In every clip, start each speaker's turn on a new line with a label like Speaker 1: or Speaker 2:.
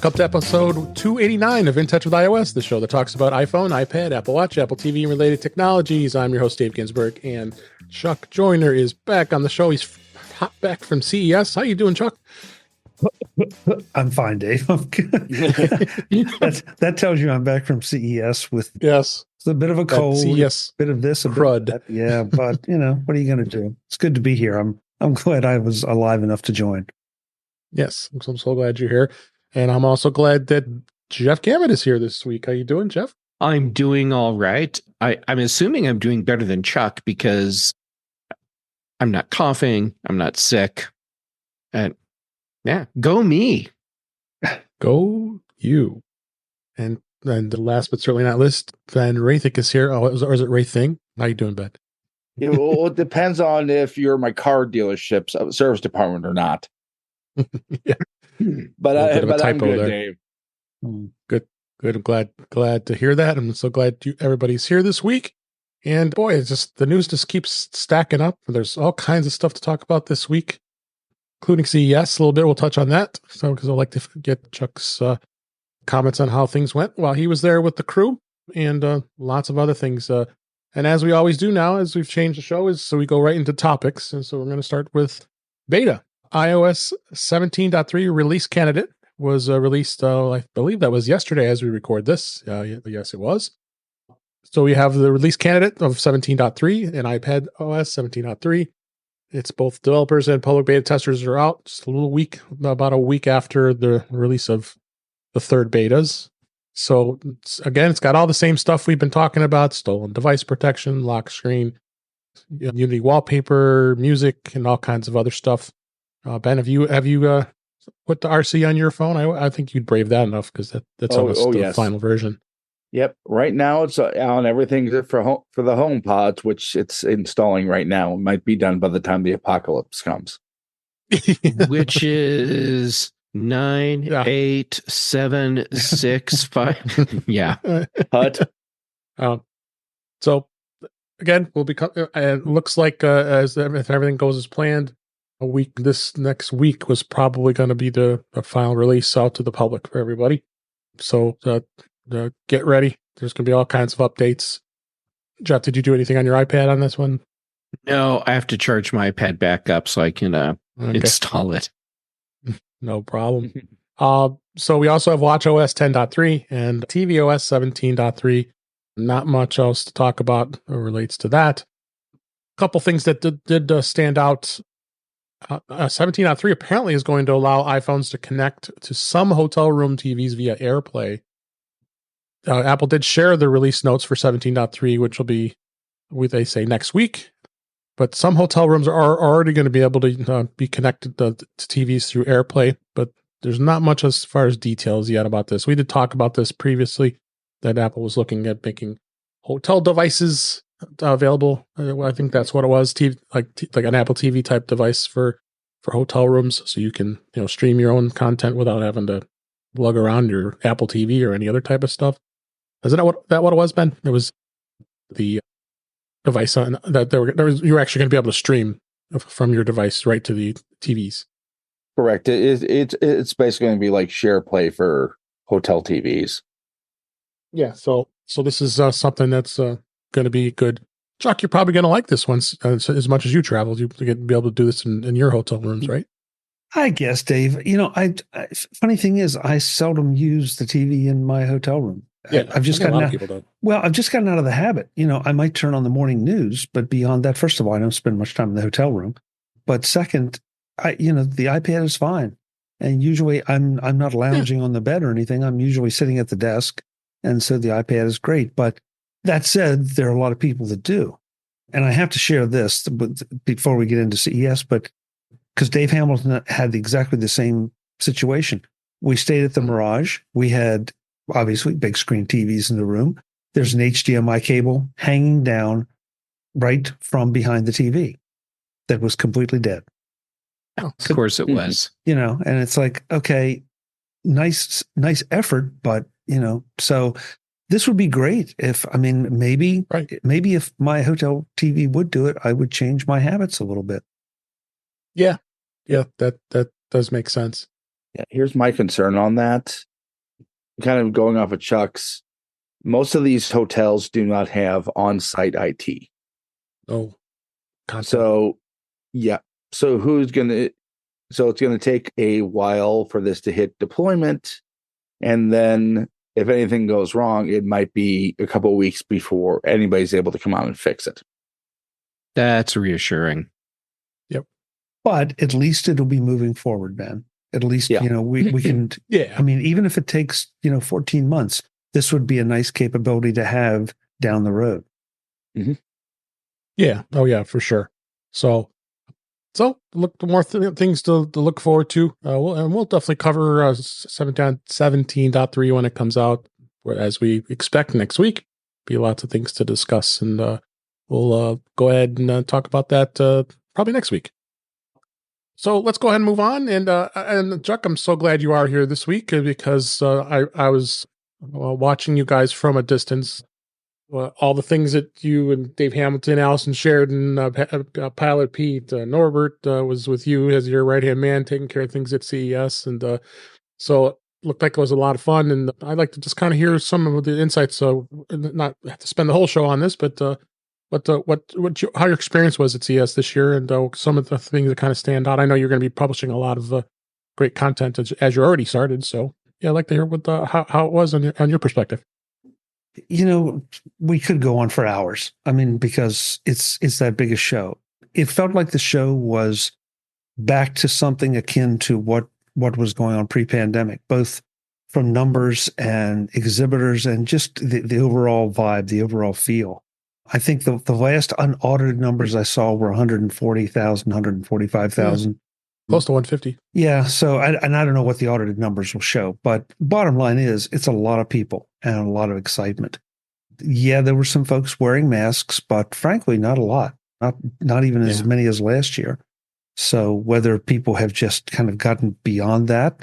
Speaker 1: Welcome to episode 289 of In Touch with iOS, the show that talks about iPhone, iPad, Apple Watch, Apple TV, and related technologies. I'm your host, Dave Ginsburg, and Chuck Joyner is back on the show. He's hot back from CES. How you doing, Chuck?
Speaker 2: I'm fine, Dave. That tells you I'm back from CES with
Speaker 1: yes,
Speaker 2: it's a bit of a cold,
Speaker 1: CES
Speaker 2: bit of this, a
Speaker 1: crud.
Speaker 2: bit of that. Yeah, but what are you going to do? It's good to be here. I'm glad I was alive enough to join.
Speaker 1: Yes, I'm so glad you're here. And I'm also glad that Jeff Gamet is here this week. How you doing, Jeff?
Speaker 3: I'm doing all right. I'm assuming I'm doing better than Chuck because I'm not coughing. I'm not sick. And yeah, go me.
Speaker 1: Go you. And the last but certainly not least, Ben Roethig is here. Or is it Roethig? How you doing, Ben?
Speaker 4: It depends on if you're my car dealership's service department or not.
Speaker 1: Yeah.
Speaker 4: But I'm good,
Speaker 1: there.
Speaker 4: Dave.
Speaker 1: Good. I'm glad to hear that. I'm so glad everybody's here this week. And boy, it's just the news just keeps stacking up. There's all kinds of stuff to talk about this week, including CES. A little bit, we'll touch on that. So, because I'd like to get Chuck's comments on how things went while he was there with the crew, and lots of other things. And as we always do now, as we've changed the show, so we go right into topics. And so we're going to start with beta. iOS 17.3 release candidate was released, I believe that was yesterday as we record this. Yes, it was. So we have the release candidate of 17.3 and iPad OS 17.3. It's both developers and public beta testers are out just about a week after the release of the third betas. So again, it's got all the same stuff we've been talking about: stolen device protection, lock screen, Unity wallpaper, music, and all kinds of other stuff. Ben, have you put the RC on your phone? I think you'd brave that enough because that's almost the final version.
Speaker 4: Yep. Right now it's on everything for the HomePods, which it's installing right now. It might be done by the time the apocalypse comes.
Speaker 3: Which is 9, 8, 7, 6, 5. Yeah.
Speaker 4: Hut.
Speaker 1: So again, we'll become. It looks like if everything goes as planned, this next week was probably going to be the final release out to the public for everybody. So get ready. There's going to be all kinds of updates. Jeff, did you do anything on your iPad on this one?
Speaker 3: No, I have to charge my iPad back up so I can install it.
Speaker 1: No problem. So we also have watchOS 10.3 and tvOS 17.3. Not much else to talk about that relates to that. A couple things that did stand out. 17.3 apparently is going to allow iPhones to connect to some hotel room TVs via AirPlay. Apple did share the release notes for 17.3, which will be, they say, next week. But some hotel rooms are already going to be able to be connected to TVs through AirPlay, but there's not much as far as details yet about this. We did talk about this previously, that Apple was looking at making hotel devices available. I think that's what it was, like an Apple TV type device for hotel rooms, so you can stream your own content without having to lug around your Apple TV or any other type of stuff. Isn't that what it was, Ben? It was the device on that you were actually going to be able to stream from your device right to the TVs.
Speaker 4: Correct. It's basically going to be like SharePlay for hotel TVs.
Speaker 1: Yeah. So this is something that's going to be good. Chuck, you're probably going to like this one as much as you traveled. You're going to be able to do this in your hotel rooms, right?
Speaker 2: I guess, Dave. Funny thing is, I seldom use the TV in my hotel room.
Speaker 1: Yeah,
Speaker 2: I've just gotten out. Well, I've just gotten out of the habit. I might turn on the morning news, but beyond that, first of all, I don't spend much time in the hotel room. But second, the iPad is fine, and usually I'm not lounging on the bed or anything. I'm usually sitting at the desk, and so the iPad is great. But that said, there are a lot of people that do, and I have to share this before we get into CES, but because Dave Hamilton had exactly the same situation. We stayed at the Mirage. We had obviously big screen TVs in the room. There's an HDMI cable hanging down right from behind the TV that was completely dead.
Speaker 3: Of course it was.
Speaker 2: And it's like, okay, nice effort, but so this would be great maybe if my hotel TV would do it, I would change my habits a little bit.
Speaker 1: Yeah, that does make sense.
Speaker 4: Yeah, here's my concern on that. kind of going off of Chuck's, most of these hotels do not have on-site IT.
Speaker 1: Oh, content.
Speaker 4: So, yeah. So it's going to take a while for this to hit deployment. And then if anything goes wrong, it might be a couple of weeks before anybody's able to come out and fix it.
Speaker 3: That's reassuring.
Speaker 1: Yep.
Speaker 2: But at least it'll be moving forward, Ben. At least,
Speaker 4: Yeah.
Speaker 2: we can,
Speaker 1: Yeah.
Speaker 2: I mean, even if it takes, 14 months, this would be a nice capability to have down the road.
Speaker 4: Mm-hmm.
Speaker 1: Yeah. Oh, yeah, for sure. So look, more things to look forward to. We'll definitely cover 17.3 when it comes out, as we expect next week. Be lots of things to discuss, and we'll go ahead and talk about that probably next week. So let's go ahead and move on. And Chuck, I'm so glad you are here this week because I was watching you guys from a distance. All the things that you and Dave Hamilton, Allison shared, and Pilot Pete, Norbert was with you as your right-hand man taking care of things at CES. And so it looked like it was a lot of fun. And I'd like to just kind of hear some of the insights. So not have to spend the whole show on this, but how your experience was at CES this year, and some of the things that kind of stand out. I know you're going to be publishing a lot of great content as you already started. So yeah, I'd like to hear how it was on your perspective.
Speaker 2: We could go on for hours. I mean, because it's that big a show. It felt like the show was back to something akin to what was going on pre-pandemic, both from numbers and exhibitors and just the overall vibe, the overall feel. I think the last unaudited numbers I saw were 140,000, 145,000.
Speaker 1: Close to 150.
Speaker 2: Yeah. So, I don't know what the audited numbers will show, but bottom line is it's a lot of people and a lot of excitement. Yeah, there were some folks wearing masks, but frankly, not a lot, not even as many as last year. So whether people have just kind of gotten beyond that,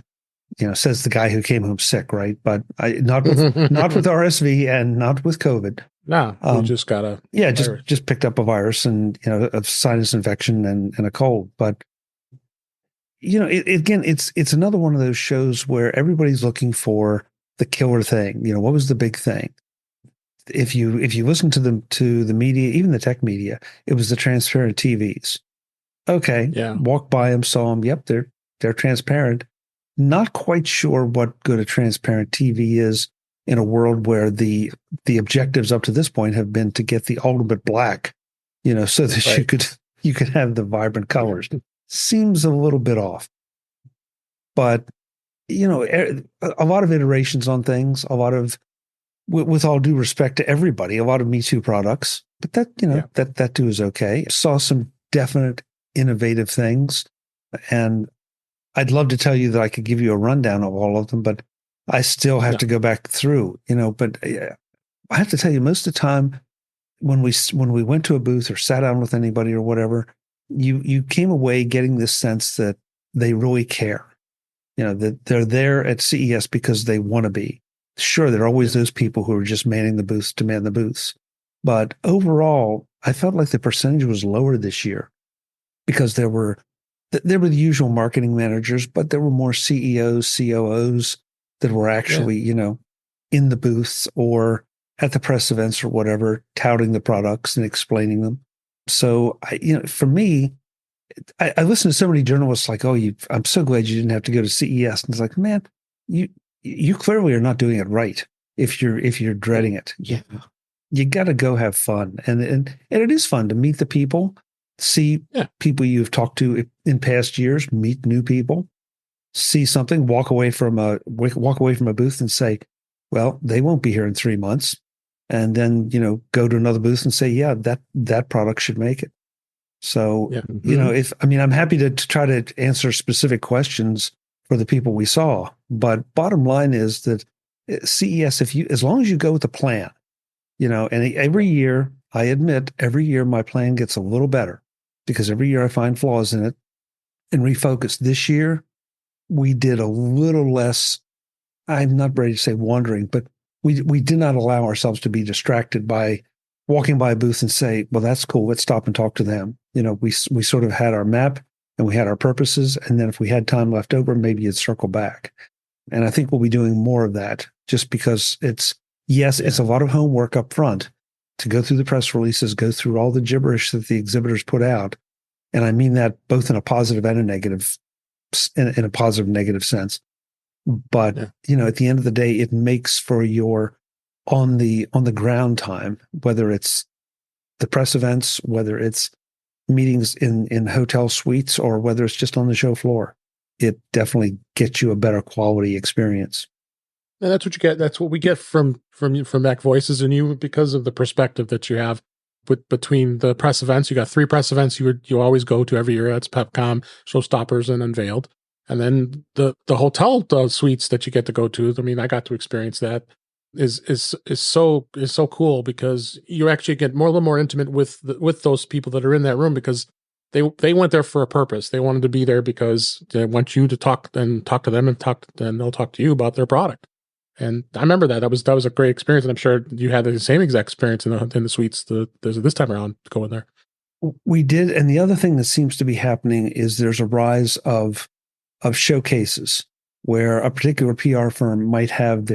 Speaker 2: says the guy who came home sick, right? But not with RSV and not with COVID.
Speaker 1: No, we just got a virus.
Speaker 2: just picked up a virus and a sinus infection and a cold, but. Again, it's another one of those shows where everybody's looking for the killer thing. What was the big thing? If you listen to the media, even the tech media, it was the transparent TVs. Okay, walked by them, saw them. Yep, they're transparent. Not quite sure what good a transparent TV is in a world where the objectives up to this point have been to get the ultimate black, so that you could have the vibrant colors. Seems a little bit off, but a lot of iterations on things, a lot of, with all due respect to everybody, a lot of Me Too products, but that too is okay. Saw some definite innovative things, and I'd love to tell you that I could give you a rundown of all of them, but I still have to go back through, but I have to tell you, most of the time when we went to a booth or sat down with anybody or whatever, you came away getting this sense that they really care, that they're there at CES because they want to be. Sure, there are always those people who are just manning the booths to man the booths. But overall, I felt like the percentage was lower this year because there were the usual marketing managers, but there were more CEOs, COOs that were actually, in the booths or at the press events or whatever, touting the products and explaining them. So, for me, I listen to so many journalists like, I'm so glad you didn't have to go to CES. And it's like, man, you clearly are not doing it right if you're dreading it.
Speaker 3: Yeah.
Speaker 2: You got to go have fun. And it is fun to meet the people, see people you've talked to in past years, meet new people, see something, walk away from a booth and say, well, they won't be here in 3 months. And then, go to another booth and say, that product should make it. So, I'm happy to try to answer specific questions for the people we saw. But bottom line is that CES, as long as you go with a plan, and every year, I admit, my plan gets a little better because every year I find flaws in it and refocus. This year, we did a little less, I'm not ready to say wandering, but we did not allow ourselves to be distracted by walking by a booth and say, well, that's cool. Let's stop and talk to them. We sort of had our map and we had our purposes. And then if we had time left over, maybe you'd circle back. And I think we'll be doing more of that just because it's a lot of homework up front to go through the press releases, go through all the gibberish that the exhibitors put out. And I mean that both in a positive and a negative, in a positive negative sense. But, at the end of the day, it makes for your on the ground time, whether it's the press events, whether it's meetings in hotel suites, or whether it's just on the show floor. It definitely gets you a better quality experience.
Speaker 1: And that's what you get. That's what we get from Mac Voices and you, because of the perspective that you have between the press events. You got 3 press events you always go to every year. That's PepCom, Showstoppers, and Unveiled. And then the hotel suites that you get to go to. I mean, I got to experience that. Is so cool because you actually get a little more intimate with those people that are in that room, because they went there for a purpose. They wanted to be there because they want you to talk to them, and they'll talk to you about their product. And I remember that was a great experience, and I'm sure you had the same exact experience in the suites this time around going there.
Speaker 2: We did, and the other thing that seems to be happening is there's a rise of showcases where a particular PR firm might have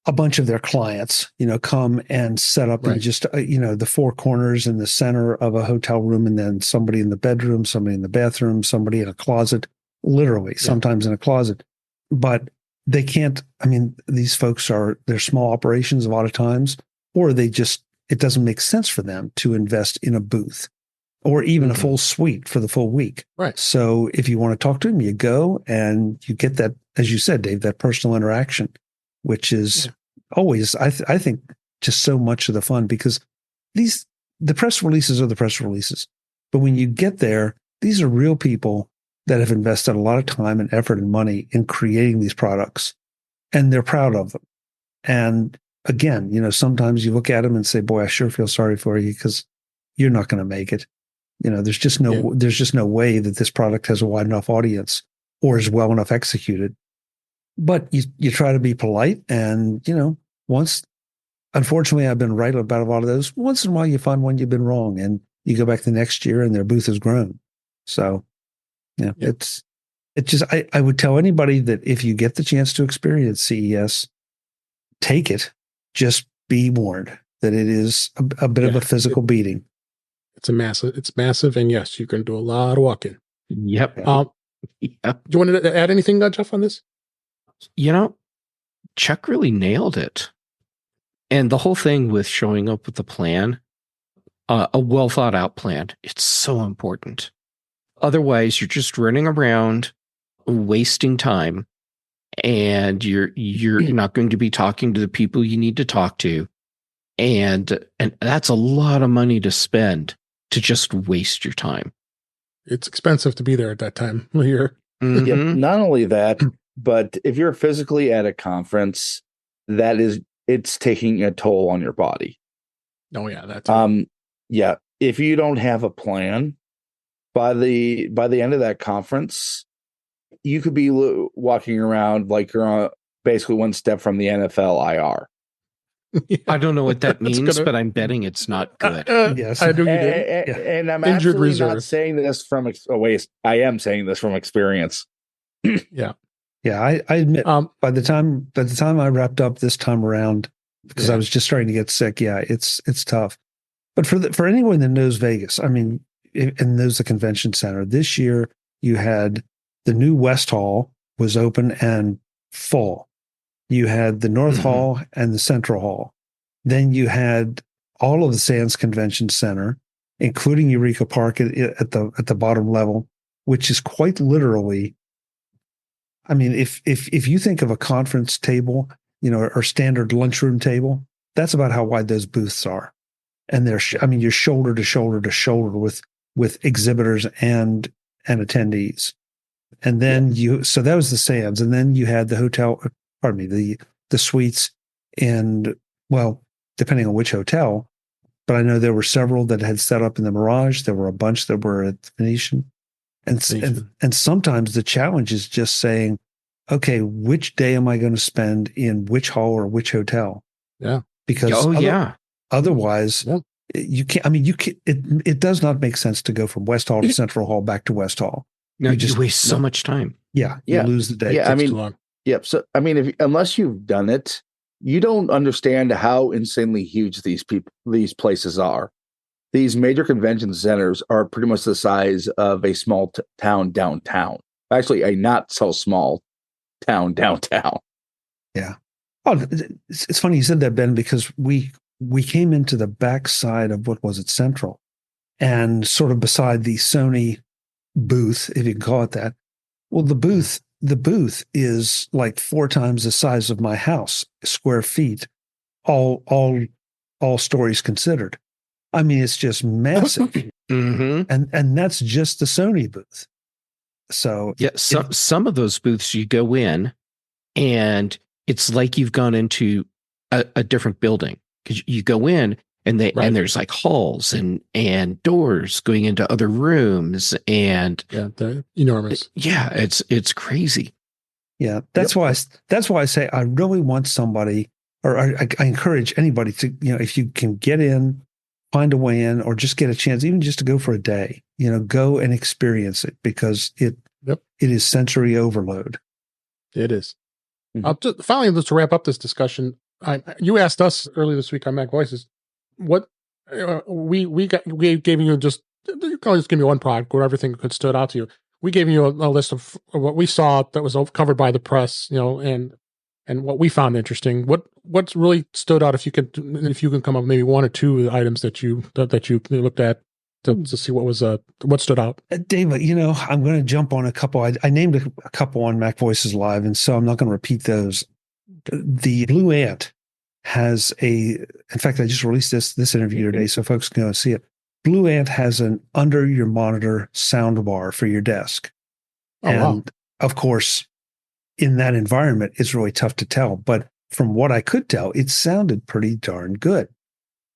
Speaker 2: a bunch of their clients, come and set up in just, the 4 corners in the center of a hotel room, and then somebody in the bedroom, somebody in the bathroom, somebody in a closet, literally, sometimes in a closet. But they can't, these folks they're small operations a lot of times, or it doesn't make sense for them to invest in a booth or even a full suite for the full week.
Speaker 1: Right.
Speaker 2: So if you want to talk to them, you go and you get that, as you said, Dave, that personal interaction, which is always, I think, just so much of the fun, because the press releases are the press releases. But when you get there, these are real people that have invested a lot of time and effort and money in creating these products, and they're proud of them. And again, sometimes you look at them and say, boy, I sure feel sorry for you, because you're not going to make it. There's just no way that this product has a wide enough audience or is well enough executed. But you try to be polite, and unfortunately, I've been right about a lot of those. Once in a while, you find one you've been wrong, and you go back the next year, and their booth has grown. So, it's just I would tell anybody that if you get the chance to experience CES, take it. Just be warned that it is a bit of a physical beating.
Speaker 1: It's massive, and yes, you can do a lot of walking.
Speaker 3: Yep.
Speaker 1: Do you want to add anything, Jeff, on this?
Speaker 3: Chuck really nailed it. And the whole thing with showing up with a plan, a well thought out plan, it's so important. Otherwise, you're just running around wasting time, and you're not going to be talking to the people you need to talk to. And that's a lot of money to spend to just waste your time.
Speaker 1: It's expensive to be there at that time of year.
Speaker 3: Mm-hmm.
Speaker 4: Yep. Not only that, but if you're physically at a conference, it's taking a toll on your body.
Speaker 1: Oh yeah, that's
Speaker 4: if you don't have a plan, by the end of that conference, you could be walking around like you're basically one step from the NFL IR.
Speaker 3: I don't know what that means, but I'm betting it's not good.
Speaker 2: Yes,
Speaker 1: I do.
Speaker 4: And I'm
Speaker 1: Injured
Speaker 4: absolutely
Speaker 1: reserve.
Speaker 4: not saying this from I am saying this from experience.
Speaker 1: Yeah.
Speaker 2: I admit, by the time I wrapped up this time around, because I was just starting to get sick, it's tough. But for anyone that knows Vegas, and knows the convention center, this year you had the new West Hall was open and full. You had the North Hall and the Central Hall. Then you had all of the Sands Convention Center, including Eureka Park at the bottom level, which is quite literally. If you think of a conference table, or standard lunchroom table, that's about how wide those booths are, and they're you're shoulder to shoulder to shoulder with exhibitors and attendees. And then so that was the Sands, and then you had the hotel. Pardon me, the suites, and depending on which hotel, but I know there were several that had set up in the Mirage. There were a bunch that were at the Venetian, and sometimes the challenge is just saying, okay, which day am I going to spend in which hall or which hotel?
Speaker 1: Yeah,
Speaker 2: because otherwise you can't. It does not make sense to go from West Hall to Central Hall back to West Hall.
Speaker 3: No, you waste so much time.
Speaker 2: You lose the day.
Speaker 4: Yeah,
Speaker 1: too long.
Speaker 4: Yep. So, I mean, unless you've done it, you don't understand how insanely huge these places are. These major convention centers are pretty much the size of a small town downtown. Actually, a not so small town downtown.
Speaker 2: Yeah. Oh, it's funny you said that, Ben, because we came into the backside of what was it, Central, and sort of beside the Sony booth, if you can call it that. Well, the booth is like 4 times the size of my house, square feet, all stories considered. I mean, it's just massive. And that's just the Sony booth. So
Speaker 3: yeah, some of those booths you go in and it's like you've gone into a different building, because you go in and there's like halls and doors going into other rooms, and
Speaker 1: they're enormous.
Speaker 3: Yeah, it's crazy.
Speaker 2: Yeah, that's why I say I really want somebody, or I encourage anybody to, if you can get in, find a way in, or just get a chance, even just to go for a day, go and experience it, because it is sensory overload.
Speaker 1: It is. Finally, let's wrap up this discussion. You asked us earlier this week on Mac Voices, what we gave you just, you can just give me one product or everything that stood out to you. We gave you a list of what we saw that was covered by the press, and what we found interesting. What's really stood out? If you can come up with maybe one or two items that you looked at to see what stood out.
Speaker 2: Dave, I'm going to jump on a couple. I named a couple on Mac Voices Live, and so I'm not going to repeat those. The Blue Ant has in fact, I just released this interview today, so folks can go and see it. Blue Ant has an under your monitor sound bar for your desk. And of course, in that environment, it's really tough to tell. But from what I could tell, it sounded pretty darn good.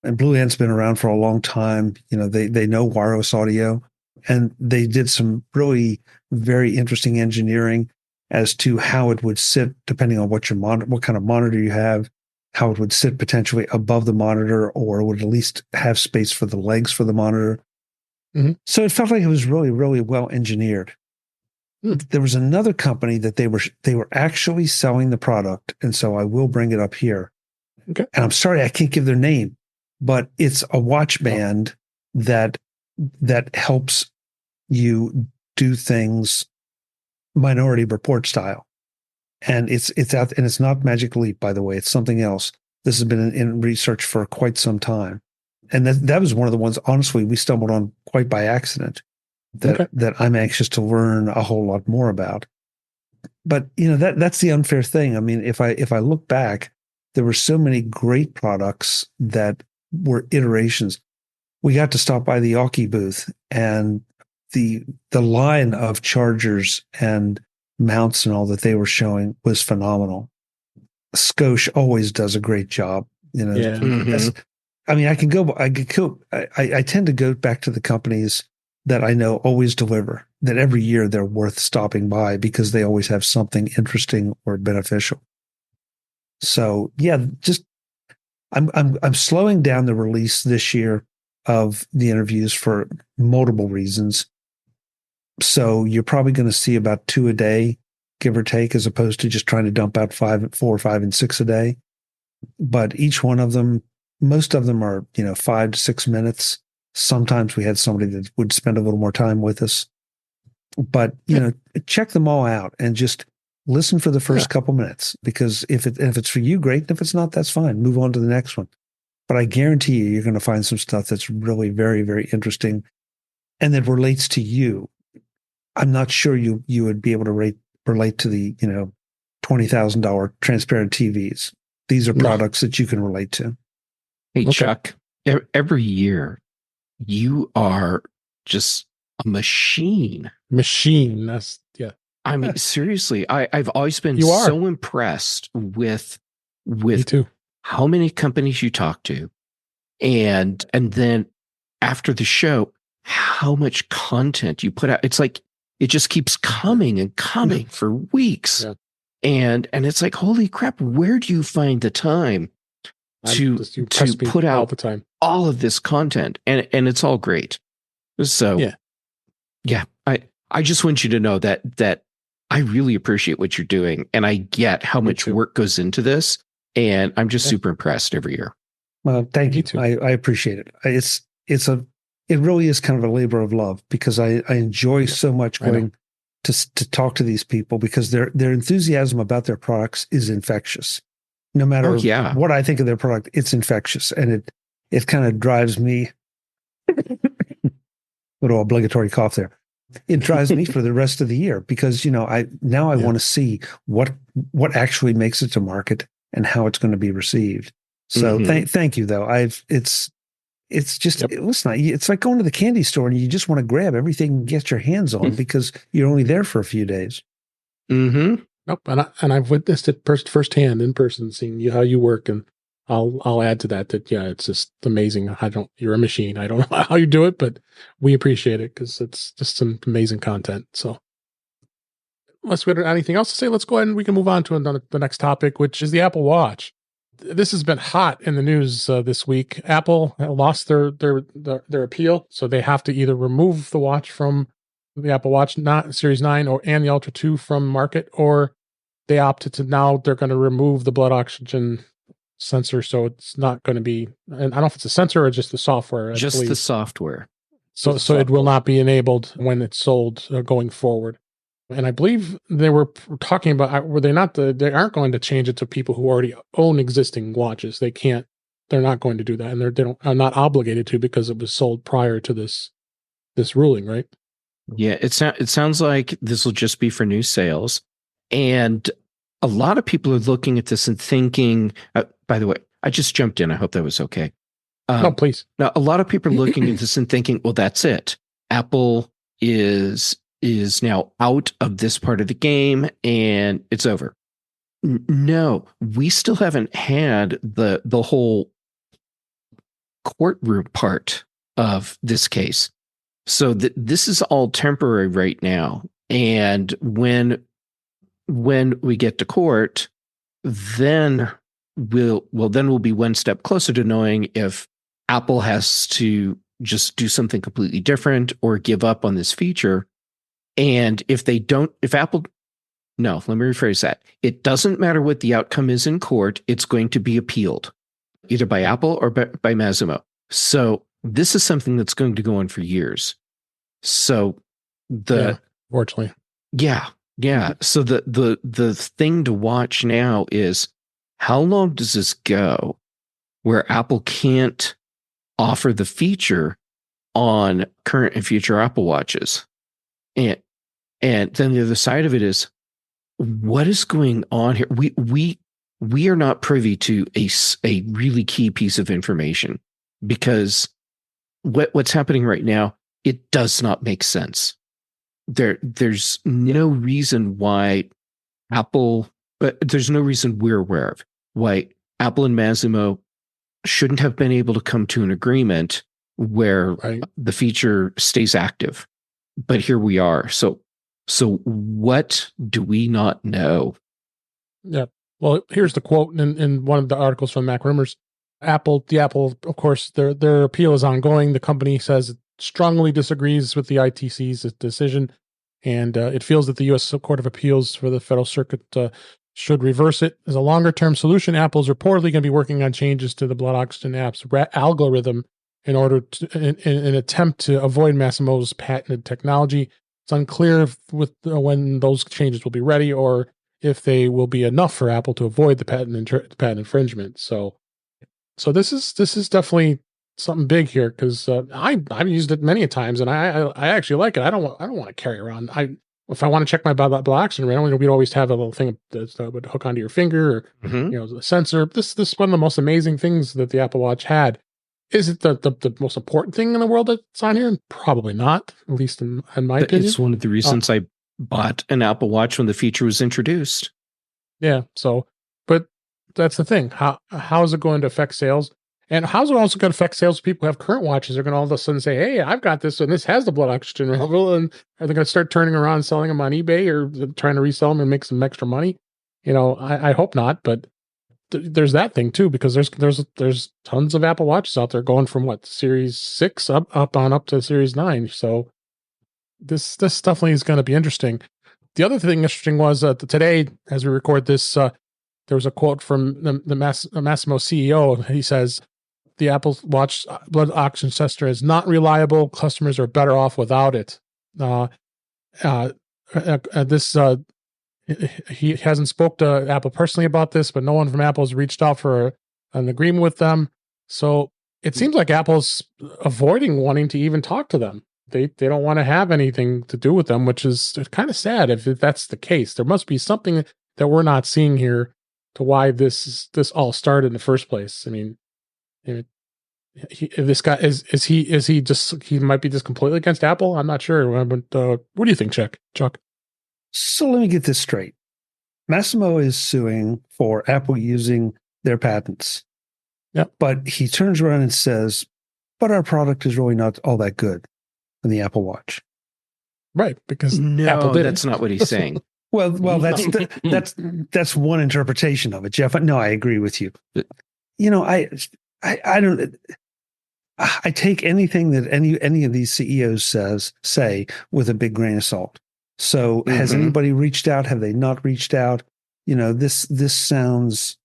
Speaker 2: And Blue Ant's been around for a long time. They know wireless audio, and they did some really very interesting engineering as to how it would sit, depending on what kind of monitor you have, how it would sit potentially above the monitor, or would at least have space for the legs for the monitor. So it felt like it was really, really well engineered. There was another company that they were actually selling the product, and so I will bring it up here.
Speaker 1: Okay.
Speaker 2: And I'm sorry I can't give their name, but it's a watch band that helps you do things Minority Report style. And it's out, and it's not Magic Leap, by the way. It's something else. This has been in research for quite some time. And that was one of the ones, honestly, we stumbled on quite by accident that I'm anxious to learn a whole lot more about. But, that's the unfair thing. I mean, if I look back, there were so many great products that were iterations. We got to stop by the Aukey booth, and the line of chargers and mounts and all that they were showing was phenomenal. Scosche always does a great job. I mean, I tend to go back to the companies that I know always deliver, that every year they're worth stopping by because they always have something interesting or beneficial. So I'm slowing down the release this year of the interviews for multiple reasons. So you're probably going to see about 2 a day, give or take, as opposed to just trying to dump out 4 or 5 and 6 a day. But each one of them, most of them are, 5 to 6 minutes. Sometimes we had somebody that would spend a little more time with us. But, check them all out and just listen for the first couple minutes, because if it's for you, great. And if it's not, that's fine. Move on to the next one. But I guarantee you're going to find some stuff that's really very, very interesting and that relates to you. I'm not sure you would be able to relate to the, $20,000 transparent TVs. These are products that you can relate to.
Speaker 3: Hey, Chuck, every year you are just a machine.
Speaker 1: That's, yeah.
Speaker 3: I mean, seriously, I've always been so impressed with
Speaker 1: Me too.
Speaker 3: how many companies you talk to, and then after the show, how much content you put out. It's like it just keeps coming and coming for weeks.
Speaker 1: Yeah.
Speaker 3: And it's like, holy crap, where do you find the time to put out
Speaker 1: all the time,
Speaker 3: all of this content? And it's all great. So yeah, I just want you to know that I really appreciate what you're doing, and I get how much work goes into this, and I'm just super impressed every year.
Speaker 2: Well, thank you.
Speaker 1: too.
Speaker 2: I appreciate it. It really is kind of a labor of love, because I enjoy so much going to talk to these people, because their enthusiasm about their products is infectious. No matter what I think of their product, it's infectious, and it kind of drives me. Little obligatory cough there. It drives me for the rest of the year, because I want to see what actually makes it to market and how it's going to be received. So thank you though. It's just listen, it's like going to the candy store and you just want to grab everything and get your hands on because you're only there for a few days.
Speaker 1: Nope, and I've witnessed it firsthand in person, seeing how you work, and I'll add to that it's just amazing. You're a machine. I don't know how you do it, but we appreciate it because it's just some amazing content. So unless we have anything else to say, let's go ahead and we can move on to the next topic, which is the Apple Watch. This has been hot in the news this week. Apple lost their appeal, so they have to either remove the watch from the Apple Watch Series 9 and the Ultra 2 from market, or they opted to now they're going to remove the blood oxygen sensor, so it's not going to be, and I don't know if it's a sensor or just the software.
Speaker 3: Just the software.
Speaker 1: So it will not be enabled when it's sold going forward. And I believe they were talking about, were they not, they aren't going to change it to people who already own existing watches. They're not going to do that. And are not obligated to, because it was sold prior to this ruling, right?
Speaker 3: Yeah, it sounds like this will just be for new sales. And a lot of people are looking at this and thinking, by the way, I just jumped in. I hope that was okay.
Speaker 1: No, please.
Speaker 3: Now, a lot of people are looking at this and thinking, well, that's it. Apple is now out of this part of the game and it's over. No, we still haven't had the whole courtroom part of this case. So this is all temporary right now. And when we get to court, then we'll be one step closer to knowing if Apple has to just do something completely different or give up on this feature. And let me rephrase that. It doesn't matter what the outcome is in court. It's going to be appealed either by Apple or by Masimo. So this is something that's going to go on for years. So
Speaker 1: fortunately.
Speaker 3: Yeah. So the thing to watch now is, how long does this go where Apple can't offer the feature on current and future Apple Watches? And then the other side of it is, what is going on here? We are not privy to a really key piece of information, because what's happening right now, it does not make sense. There's no reason why there's no reason we're aware of why Apple and Masimo shouldn't have been able to come to an agreement where the feature stays active. But here we are. So what do we not know?
Speaker 1: Yeah. Well, here's the quote in one of the articles from Mac Rumors. Apple, of course, their appeal is ongoing. The company says it strongly disagrees with the ITC's decision, and it feels that the U.S. Court of Appeals for the Federal Circuit should reverse it. As a longer-term solution, Apple's reportedly going to be working on changes to the blood oxygen app's algorithm in order to, in an attempt to avoid Masimo's patented technology. It's unclear when those changes will be ready, or if they will be enough for Apple to avoid the patent infringement. So this is definitely something big here, because I've used it many times and I actually like it. I don't want to carry around. If I want to check my blood oxygen rate, we'd always have a little thing that would hook onto your finger, or the sensor. This is one of the most amazing things that the Apple Watch had. Is it the most important thing in the world that's on here? Probably not, at least in my opinion.
Speaker 3: It's one of the reasons I bought an Apple Watch when the feature was introduced.
Speaker 1: Yeah. So, but that's the thing. How is it going to affect sales? And how's it also going to affect sales? People who have current watches are going to all of a sudden say, "Hey, I've got this, and this has the blood oxygen level," and are they going to start turning around and selling them on eBay, or trying to resell them and make some extra money? I hope not, but there's that thing too, because there's tons of Apple Watches out there going from Series 6 up to Series 9. So this definitely is going to be interesting. the other thing interesting was today, as we record this, there was a quote from the Masimo CEO. He says, the Apple Watch blood oxygen tester is not reliable. Customers are better off without it. He hasn't spoke to Apple personally about this, but no one from Apple has reached out for an agreement with them. So it seems like Apple's avoiding wanting to even talk to them. They don't want to have anything to do with them, which is kind of sad if that's the case. There must be something that we're not seeing here to why this all started in the first place. I mean, this guy is he might be just completely against Apple. I'm not sure. But what do you think, Chuck?
Speaker 2: So let me get this straight. Masimo is suing for Apple using their patents.
Speaker 1: Yep.
Speaker 2: But he turns around and says, but our product is really not all that good in the Apple Watch.
Speaker 1: Right, because
Speaker 3: no,
Speaker 1: Apple did
Speaker 3: that's not what he's saying.
Speaker 2: Well, that's one interpretation of it, Jeff. No, I agree with you. I don't. I take anything that any of these CEOs say with a big grain of salt. So has anybody reached out? Have they not reached out? This sounds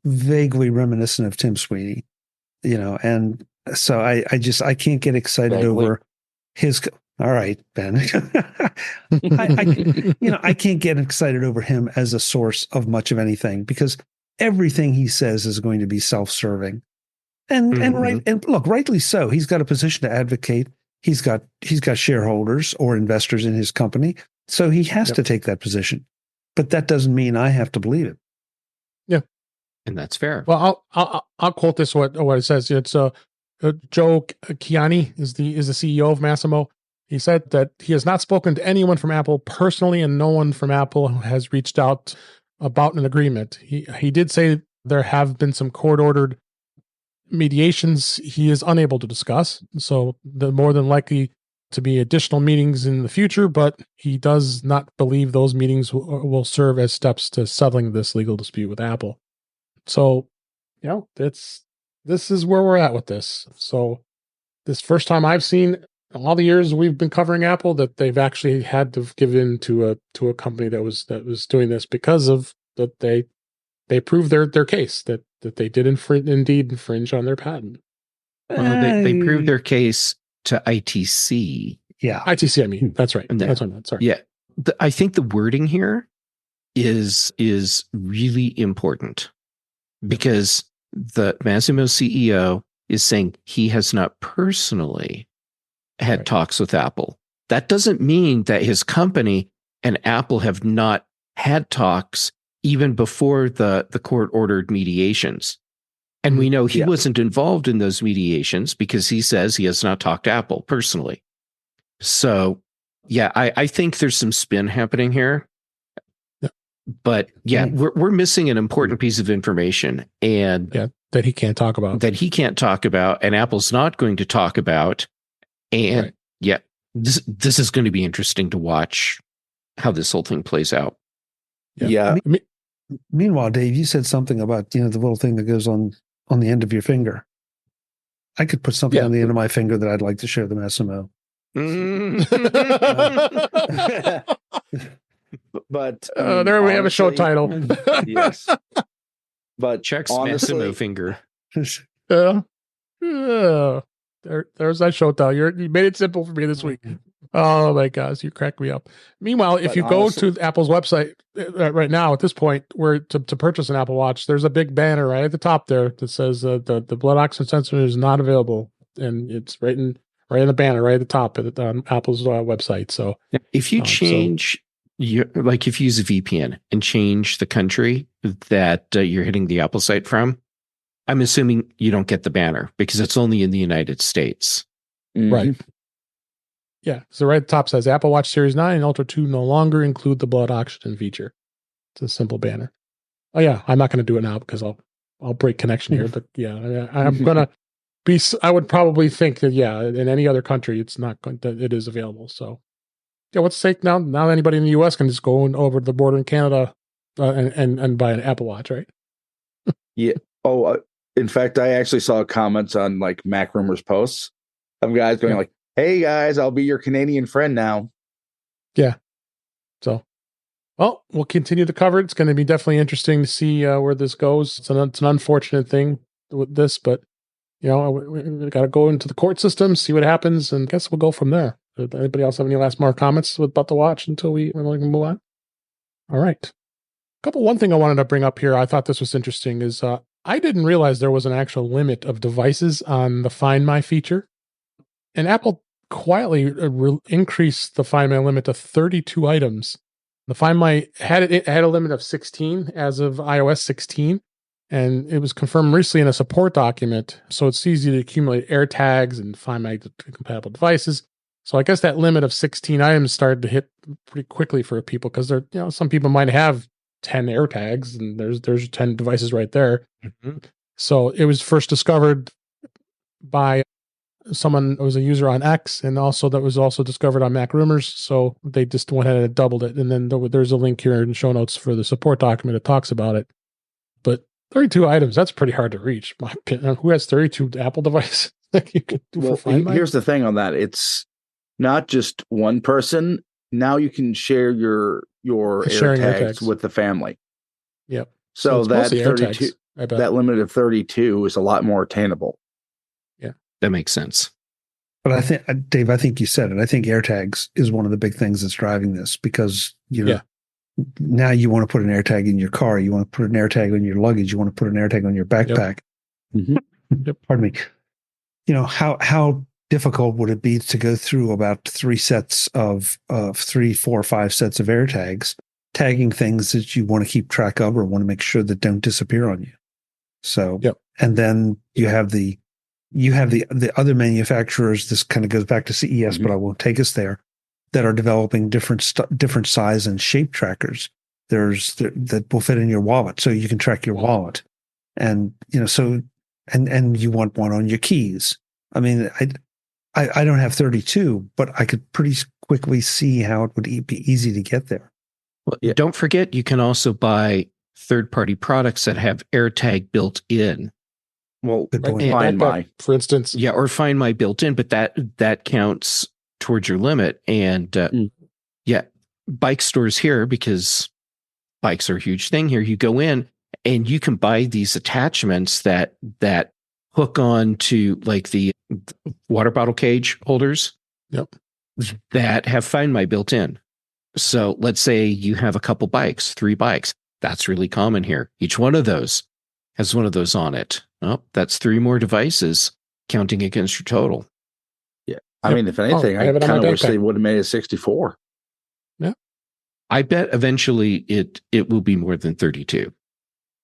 Speaker 2: vaguely reminiscent of Tim Sweeney, and so I can't get excited over his. All right, Ben. I can't get excited over him as a source of much of anything because everything he says is going to be self-serving. And look, rightly so. He's got a position to advocate. He's got shareholders or investors in his company, so he has to take that position. But that doesn't mean I have to believe it.
Speaker 1: Yeah,
Speaker 3: and that's fair.
Speaker 1: Well, I'll quote this what it says. It's Joe Kiani is the CEO of Masimo. He said that he has not spoken to anyone from Apple personally, and no one from Apple has reached out about an agreement. He did say there have been some court-ordered mediations he is unable to discuss, so the more than likely to be additional meetings in the future, but he does not believe those meetings will serve as steps to settling this legal dispute with Apple. So, this is where we're at with this. So this first time I've seen in all the years we've been covering Apple that they've actually had to give in to a company that was doing this because of that they proved their case that they did indeed infringe on their patent.
Speaker 3: Well, they proved their case to ITC.
Speaker 2: Yeah.
Speaker 1: ITC, I mean. That's right. That's what I meant. Sorry.
Speaker 3: Yeah. I think the wording here is really important because the Masimo CEO is saying he has not personally had talks with Apple. That doesn't mean that his company and Apple have not had talks even before the court-ordered mediations. And we know he wasn't involved in those mediations because he says he has not talked to Apple personally. So, I think there's some spin happening here.
Speaker 1: Yeah.
Speaker 3: But we're missing an important piece of information and
Speaker 1: that he can't talk about. And Apple's not going to talk about. And this is going to be interesting to watch how this whole thing plays out.
Speaker 4: Yeah.
Speaker 2: Meanwhile, Dave, you said something about the little thing that goes on the end of your finger. I could put something on the end of my finger that I'd like to share the Masimo.
Speaker 4: But
Speaker 1: there we have a show title.
Speaker 4: Yes. But
Speaker 3: Check's
Speaker 4: honestly,
Speaker 3: Masimo finger.
Speaker 1: There's that show title. You made it simple for me this week. Oh my gosh, you crack me up. Meanwhile, if you go to Apple's website right now at this point, where to purchase an Apple Watch, there's a big banner right at the top there that says the blood oxygen sensor is not available, and it's right in the banner right at the top on Apple's website. So
Speaker 3: if you change if you use a VPN and change the country that you're hitting the Apple site from, I'm assuming you don't get the banner because it's only in the United States.
Speaker 4: Mm-hmm.
Speaker 1: Right. Yeah. So right at the top says Apple Watch Series 9 and Ultra 2 no longer include the blood oxygen feature. It's a simple banner. Oh yeah. I'm not going to do it now because I'll break connection here, but I'm going to be, I would probably think that, in any other country, it's not going to, it is available. So what's the sake now? Now anybody in the US can just go over the border in Canada and buy an Apple Watch, right?
Speaker 4: Yeah. Oh, in fact, I actually saw comments on like Mac Rumors posts of guys going like, "Hey guys, I'll be your Canadian friend now."
Speaker 1: Yeah. So Well, we'll continue to cover it. It's going to be definitely interesting to see where this goes. It's an unfortunate thing with this, but we got to go into the court system, see what happens, and I guess we'll go from there. Anybody else have any last more comments about the watch until we can move on? All right. One thing I wanted to bring up here, I thought this was interesting, is I didn't realize there was an actual limit of devices on the Find My feature. And Apple quietly increased the Find My limit to 32 items. The Find My had a limit of 16 as of iOS 16, and it was confirmed recently in a support document. So it's easy to accumulate AirTags and Find My compatible devices. So I guess that limit of 16 items started to hit pretty quickly for people because some people might have 10 AirTags, and there's 10 devices right there. Mm-hmm. So it was first discovered by someone who was a user on X, and also that was also discovered on Mac Rumors. So they just went ahead and doubled it. And then there's a link here in the show notes for the support document that talks about it. But 32 items, that's pretty hard to reach. My opinion. Who has 32 Apple devices that you can do for Find My?
Speaker 4: Here's the thing on that. It's not just one person. Now you can share your AirTags with the family.
Speaker 1: Yep.
Speaker 4: So that 32, that limit of 32 is a lot more attainable.
Speaker 3: That makes sense.
Speaker 2: But I think, Dave, I think you said it. I think AirTags is one of the big things that's driving this because, now you want to put an AirTag in your car. You want to put an AirTag on your luggage. You want to put an AirTag on your backpack.
Speaker 1: Yep. Mm-hmm.
Speaker 2: Yep. Pardon me. How difficult would it be to go through about 3, 4, 5 sets of AirTags, tagging things that you want to keep track of or want to make sure that don't disappear on you? So, and then you have the other manufacturers. This kind of goes back to CES, but I won't take us there. That are developing different size and shape trackers. That will fit in your wallet, so you can track your wallet, and and you want one on your keys. I mean, I don't have 32, but I could pretty quickly see how it would be easy to get there.
Speaker 3: Well, don't forget, you can also buy third-party products that have AirTag built in.
Speaker 4: Well, Find My,
Speaker 1: for instance.
Speaker 3: Yeah, or Find My built in, but that counts towards your limit. And bike stores here, because bikes are a huge thing here. You go in and you can buy these attachments that hook on to like the water bottle cage holders.
Speaker 1: Yep.
Speaker 3: That have Find My built in. So let's say you have a couple bikes, 3 bikes. That's really common here. Each one of those has one of those on it. Oh, that's 3 more devices counting against your total.
Speaker 4: Yeah. I mean, if anything, I kind of wish they would have made it 64.
Speaker 1: Yeah.
Speaker 3: I bet eventually it will be more than 32.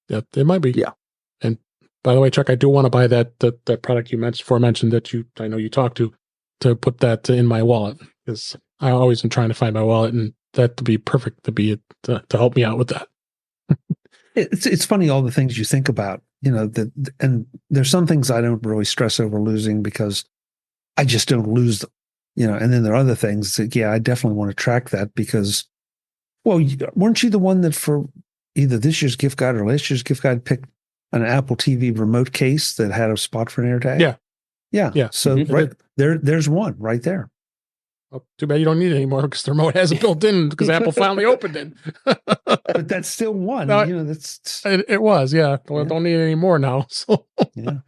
Speaker 1: Yeah, it might be.
Speaker 4: Yeah.
Speaker 1: And by the way, Chuck, I do want to buy that product you mentioned that I know you talked to put that in my wallet, because I always am trying to find my wallet, and that would be perfect to help me out with that.
Speaker 2: It's funny, all the things you think about, and there's some things I don't really stress over losing because I just don't lose them, and then there are other things that, I definitely want to track that because, well, weren't you the one that for either this year's gift guide or last year's gift guide picked an Apple TV remote case that had a spot for an AirTag?
Speaker 1: Yeah.
Speaker 2: Yeah. So right there's one right there.
Speaker 1: Well, too bad you don't need it anymore because the remote has it built in because Apple finally opened it.
Speaker 2: But that's still one.
Speaker 1: No,
Speaker 2: that's
Speaker 1: it was, yeah. Well, don't need it anymore now. So,
Speaker 2: yeah.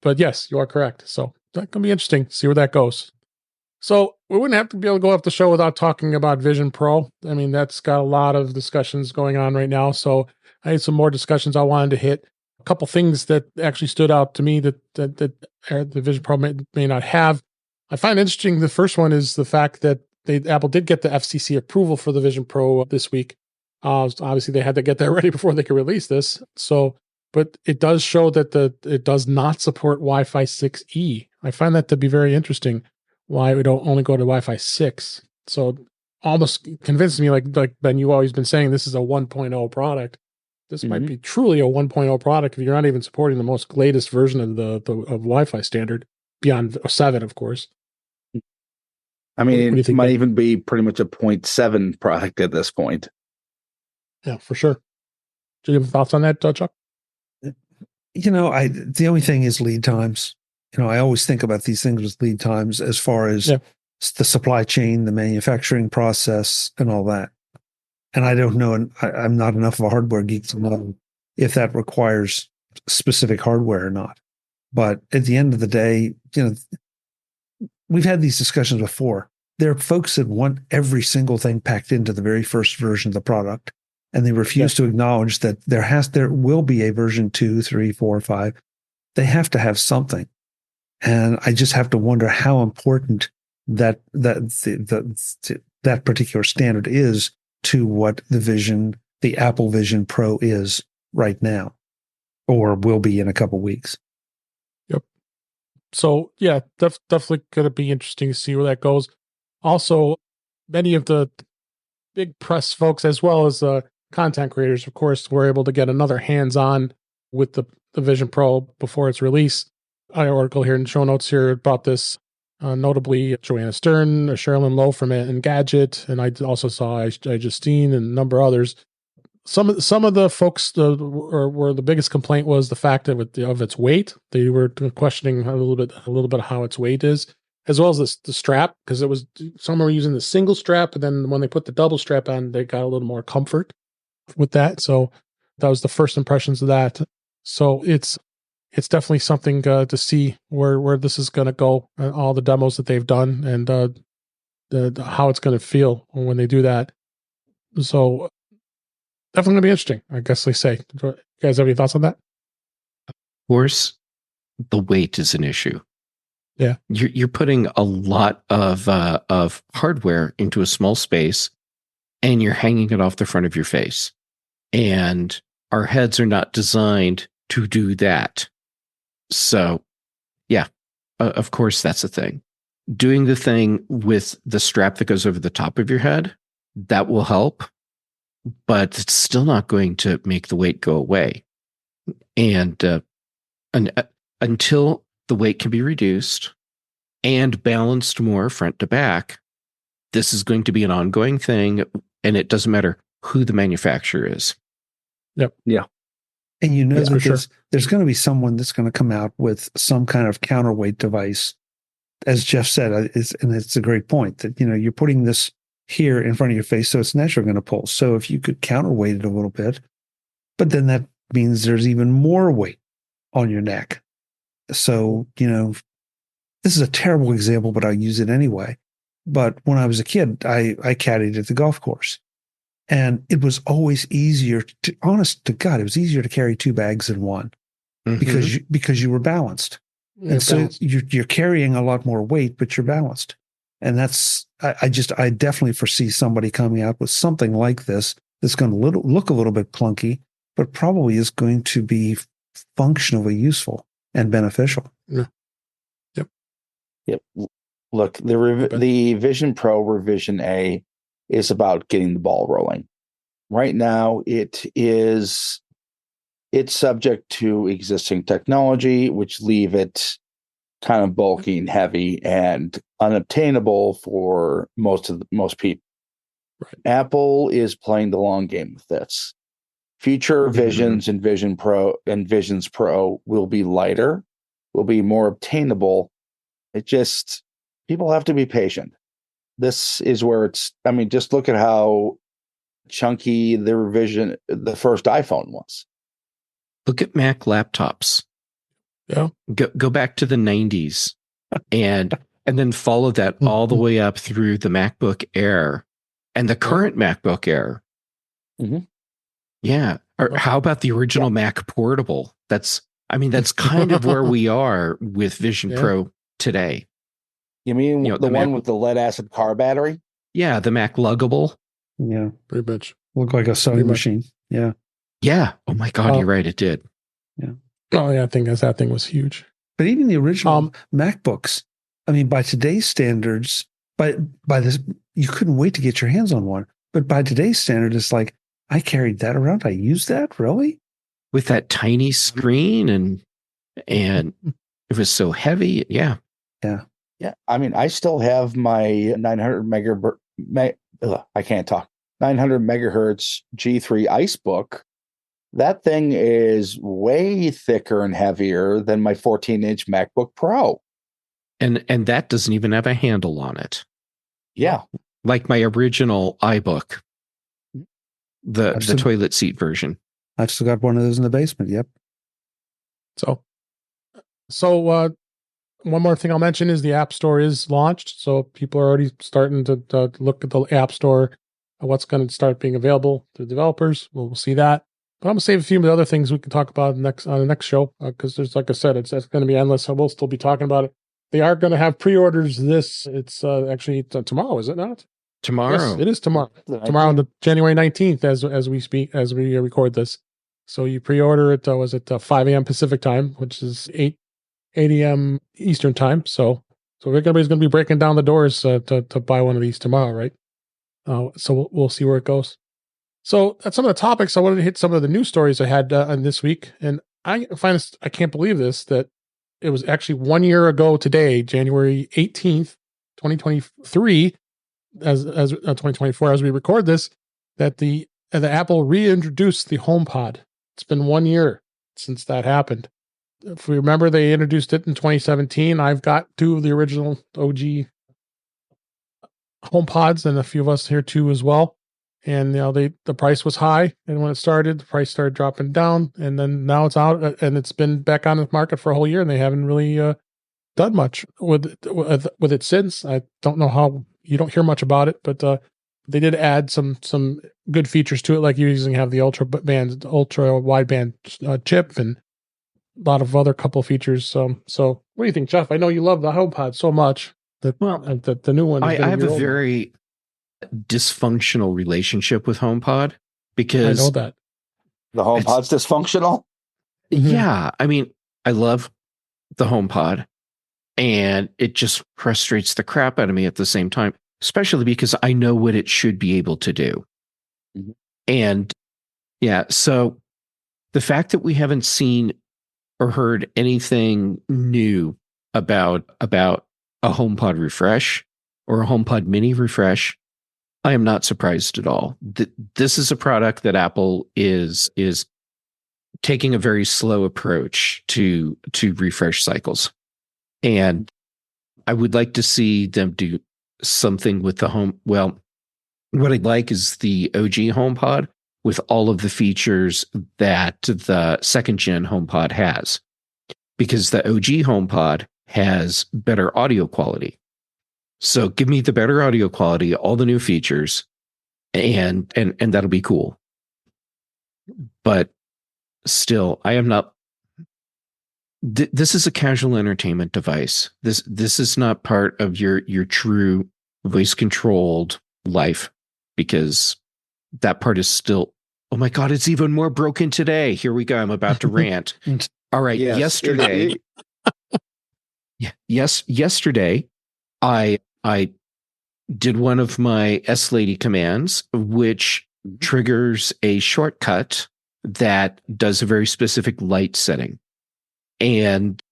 Speaker 1: But yes, you are correct. So that's gonna be interesting. See where that goes. So we wouldn't have to be able to go off the show without talking about Vision Pro. I mean, that's got a lot of discussions going on right now. So I had some more discussions I wanted to hit. A couple things that actually stood out to me that the Vision Pro may not have. I find interesting. The first one is the fact that Apple did get the FCC approval for the Vision Pro this week. Obviously, they had to get that ready before they could release this. So, but it does show that it does not support Wi-Fi 6E. I find that to be very interesting. Why we don't only go to Wi-Fi 6? So, almost convinced me, like Ben, you've always been saying, this is a 1.0 product. This might be truly a 1.0 product if you're not even supporting the most latest version of the Wi-Fi standard beyond 7, of course.
Speaker 4: I mean, it might even be pretty much a 0.7 product at this point.
Speaker 1: Yeah, for sure. Do you have thoughts on that, Chuck?
Speaker 2: The only thing is lead times. I always think about these things with lead times as far as the supply chain, the manufacturing process, and all that. And I don't know, and I'm not enough of a hardware geek to know if that requires specific hardware or not. But at the end of the day, we've had these discussions before. There are folks that want every single thing packed into the very first version of the product, and they refuse to acknowledge that there will be a version 2, 3, 4, 5. They have to have something. And I just have to wonder how important that particular standard is to what the Apple Vision Pro is right now, or will be in a couple weeks.
Speaker 1: Yep. So yeah, definitely going to be interesting to see where that goes. Also, many of the big press folks, as well as content creators, of course, were able to get another hands-on with the Vision Pro before its release. I article here in the show notes here about this, notably Joanna Stern, Sherilyn Lowe from Engadget, and I also saw Justine and a number of others. Some of the folks were the biggest complaint was the fact of its weight. They were questioning a little bit how its weight is, as well as the strap, because some were using the single strap, and then when they put the double strap on, they got a little more comfort with that. So that was the first impressions of that. So it's definitely something to see where this is going to go, all the demos that they've done, and how it's going to feel when they do that. So definitely going to be interesting, I guess they say. You guys have any thoughts on that?
Speaker 3: Of course, the weight is an issue.
Speaker 1: Yeah,
Speaker 3: you're putting a lot of hardware into a small space, and you're hanging it off the front of your face. And our heads are not designed to do that. So, yeah, of course, that's a thing. Doing the thing with the strap that goes over the top of your head, that will help, but it's still not going to make the weight go away. And until the weight can be reduced and balanced more front to back, this is going to be an ongoing thing, and it doesn't matter who the manufacturer is.
Speaker 1: Yep.
Speaker 4: Yeah.
Speaker 2: And that there's going to be someone that's going to come out with some kind of counterweight device. As Jeff said, and it's a great point that, you're putting this here in front of your face, so it's naturally going to pull. So if you could counterweight it a little bit, but then that means there's even more weight on your neck. So, this is a terrible example, but I'll use it anyway. But when I was a kid, I caddied at the golf course. And it was always easier honest to God, it was easier to carry 2 bags than one, because you were balanced. And so you're carrying a lot more weight, but you're balanced. And I definitely foresee somebody coming out with something like this that's going to look a little bit clunky, but probably is going to be functionally useful and beneficial.
Speaker 1: Yeah.
Speaker 4: Yep. Look, the Vision Pro Revision A is about getting the ball rolling. Right now, it's subject to existing technology, which leave it kind of bulky and heavy and unobtainable for most people.
Speaker 1: Right.
Speaker 4: Apple is playing the long game with this. Future Visions and Vision Pro and Visions Pro will be lighter, will be more obtainable. People have to be patient. This is where just look at how chunky the first iPhone was.
Speaker 3: Look at Mac laptops.
Speaker 1: Yeah.
Speaker 3: Go back to the 90s and then follow that all the way up through the MacBook Air and the current MacBook Air.
Speaker 4: Mm-hmm.
Speaker 3: Yeah. Or how about the original Mac Portable? That's kind of where we are with Vision Pro today.
Speaker 4: You mean the one with the lead acid car battery?
Speaker 3: Yeah, the Mac Luggable.
Speaker 2: Yeah.
Speaker 1: Pretty much.
Speaker 2: Looked like a sewing machine. Yeah.
Speaker 3: Yeah. Oh my God, you're right. It did.
Speaker 2: Yeah.
Speaker 1: Oh yeah, I think that thing was huge.
Speaker 2: But even the original MacBooks, by today's by this, you couldn't wait to get your hands on one. But by today's standard, it's like, I carried that around. I used that, really?
Speaker 3: With that tiny screen and it was so heavy. Yeah.
Speaker 2: Yeah.
Speaker 4: Yeah. I still have my 900 megahertz G3 Icebook. That thing is way thicker and heavier than my 14-inch MacBook Pro.
Speaker 3: And that doesn't even have a handle on it.
Speaker 4: Yeah.
Speaker 3: Like my original iBook. The toilet seat version.
Speaker 2: I've still got one of those in the basement. Yep.
Speaker 1: So one more thing I'll mention is the App Store is launched. So people are already starting to look at the App Store, what's going to start being available to developers. We'll see that. But I'm going to save a few of the other things we can talk about on the next show, because there's, like I said, it's going to be endless. So we'll still be talking about it. They are going to have pre-orders it's actually tomorrow, is it not?
Speaker 3: Tomorrow.
Speaker 1: Yes, it is tomorrow. Tomorrow, the January 19th, as we record this. So you pre-order it, was it 5 a.m. Pacific time, which is 8 a.m. Eastern time. So everybody's going to be breaking down the doors to buy one of these tomorrow, right? So we'll see where it goes. So that's some of the topics. I wanted to hit some of the news stories I had on this week, and I can't believe this, that it was actually 1 year ago today, January 18th, 2023, as 2024, as we record this, that the Apple reintroduced the HomePod. It's been 1 year since that happened. If we remember, they introduced it in 2017. I've got two of the original OG HomePods, and a few of us here too as well. And the price was high, and when it started, the price started dropping down, and then now it's out, and it's been back on the market for a whole year, and they haven't really done much with it since. I don't know how, you don't hear much about it, but they did add some good features to it, like using have the ultra wideband chip, and a lot of other couple features. So what do you think, Jeff? I know you love the HomePod so much. The new one.
Speaker 3: I have a very dysfunctional relationship with HomePod, because
Speaker 1: I know that
Speaker 4: the HomePod's dysfunctional.
Speaker 3: Yeah, I mean, I love the HomePod, and it just frustrates the crap out of me at the same time, especially because I know what it should be able to do. Mm-hmm. And yeah, so the fact that we haven't seen or heard anything new about a HomePod refresh or a HomePod mini refresh, I am not surprised at all. This is a product that Apple is taking a very slow approach to refresh cycles. And I would like to see them do something with the home. Well, what I'd like is the OG HomePod with all of the features that the second gen HomePod has, because the OG HomePod has better audio quality. So give me the better audio quality, all the new features, and that'll be cool. But still, I am not. This is a casual entertainment device. This is not part of your true voice controlled life, because that part is still. Oh my God, it's even more broken today. Here we go. I'm about to rant. All right. Yes, yesterday, I did one of my S-Lady commands, which triggers a shortcut that does a very specific light setting. And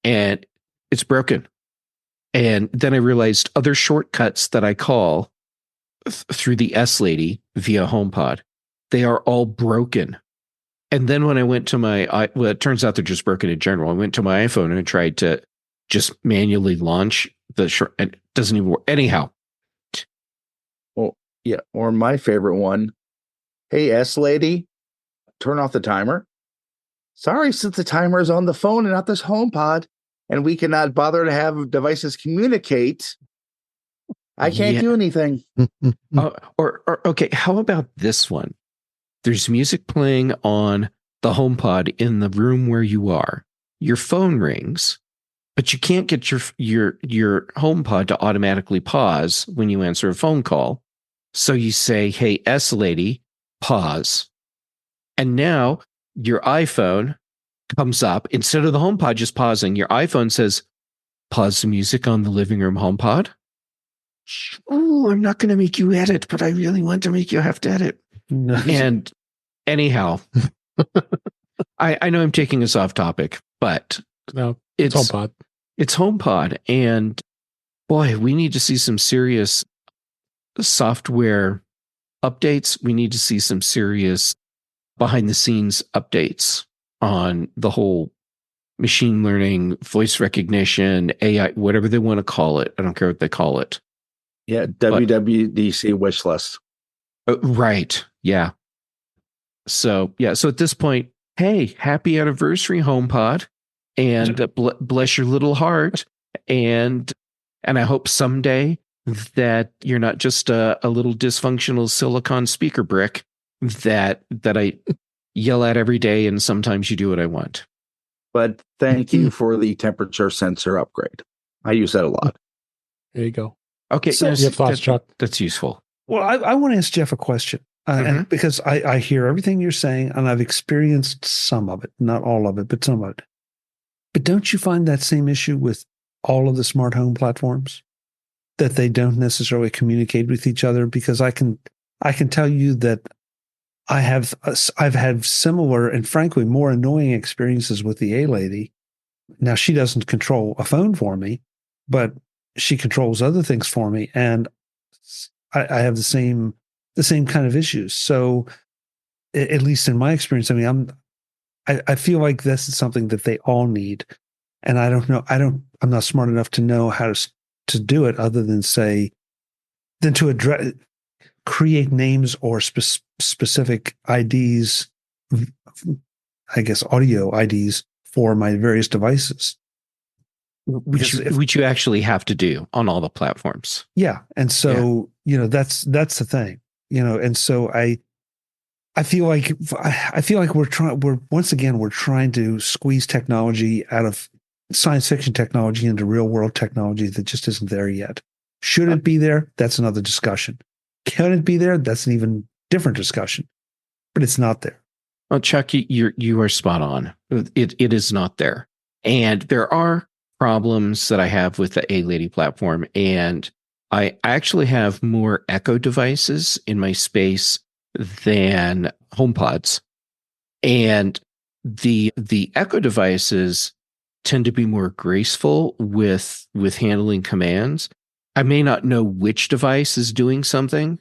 Speaker 3: it's broken. And then I realized other shortcuts that I call through the S-Lady via HomePod, they are all broken. And then when I went to well, it turns out they're just broken in general. I went to my iPhone and I tried to just manually launch the short, and it doesn't even work. Anyhow.
Speaker 4: Well, yeah. Or my favorite one. Hey, S-Lady, turn off the timer. Sorry, since the timer is on the phone and not this HomePod, and we cannot bother to have devices communicate, I can't do anything.
Speaker 3: Or okay, how about this one? There's music playing on the HomePod in the room where you are. Your phone rings, but you can't get your HomePod to automatically pause when you answer a phone call. So you say, "Hey, S-Lady, pause." And now your iPhone comes up. Instead of the HomePod just pausing, your iPhone says, "Pause the music on the living room HomePod." Oh, I'm not going to make you edit, but I really want to make you have to edit. And anyhow, I know I'm taking us off topic, but
Speaker 1: no, it's HomePod.
Speaker 3: It's HomePod. And boy, we need to see some serious software updates. We need to see some serious behind the scenes updates on the whole machine learning, voice recognition, AI, whatever they want to call it. I don't care what they call it.
Speaker 4: Yeah, WWDC wish list.
Speaker 3: Right. Yeah. So at this point, hey, happy anniversary, HomePod, and bless your little heart, and I hope someday that you're not just a little dysfunctional silicon speaker brick that I yell at every day, and sometimes you do what I want.
Speaker 4: But thank you for the temperature sensor upgrade. I use that a lot.
Speaker 1: There you go.
Speaker 3: Okay,
Speaker 2: So
Speaker 1: you have thoughts, Chuck?
Speaker 3: That's useful.
Speaker 2: Well, I want to ask Jeff a question, and because I hear everything you're saying, and I've experienced some of it, not all of it, but some of it. But don't you find that same issue with all of the smart home platforms, that they don't necessarily communicate with each other? Because I can tell you that I've had similar and frankly more annoying experiences with the A lady. Now, she doesn't control a phone for me, but she controls other things for me, and I have the same kind of issues. So, at least in my experience, I mean, I feel like this is something that they all need, and I don't know. I'm not smart enough to know how to do it, other than to address, create names or specific IDs, I guess audio IDs for my various devices.
Speaker 3: Which you actually have to do on all the platforms.
Speaker 2: Yeah. And so, that's the thing, and so I feel like we're trying to squeeze technology out of science fiction technology into real world technology that just isn't there yet. Should it be there? That's another discussion. Can it be there? That's an even different discussion, but it's not there.
Speaker 3: Well, Chuck, you are spot on. It is not there. And there are problems that I have with the A-Lady platform. And I actually have more Echo devices in my space than HomePods. And the Echo devices tend to be more graceful with handling commands. I may not know which device is doing something,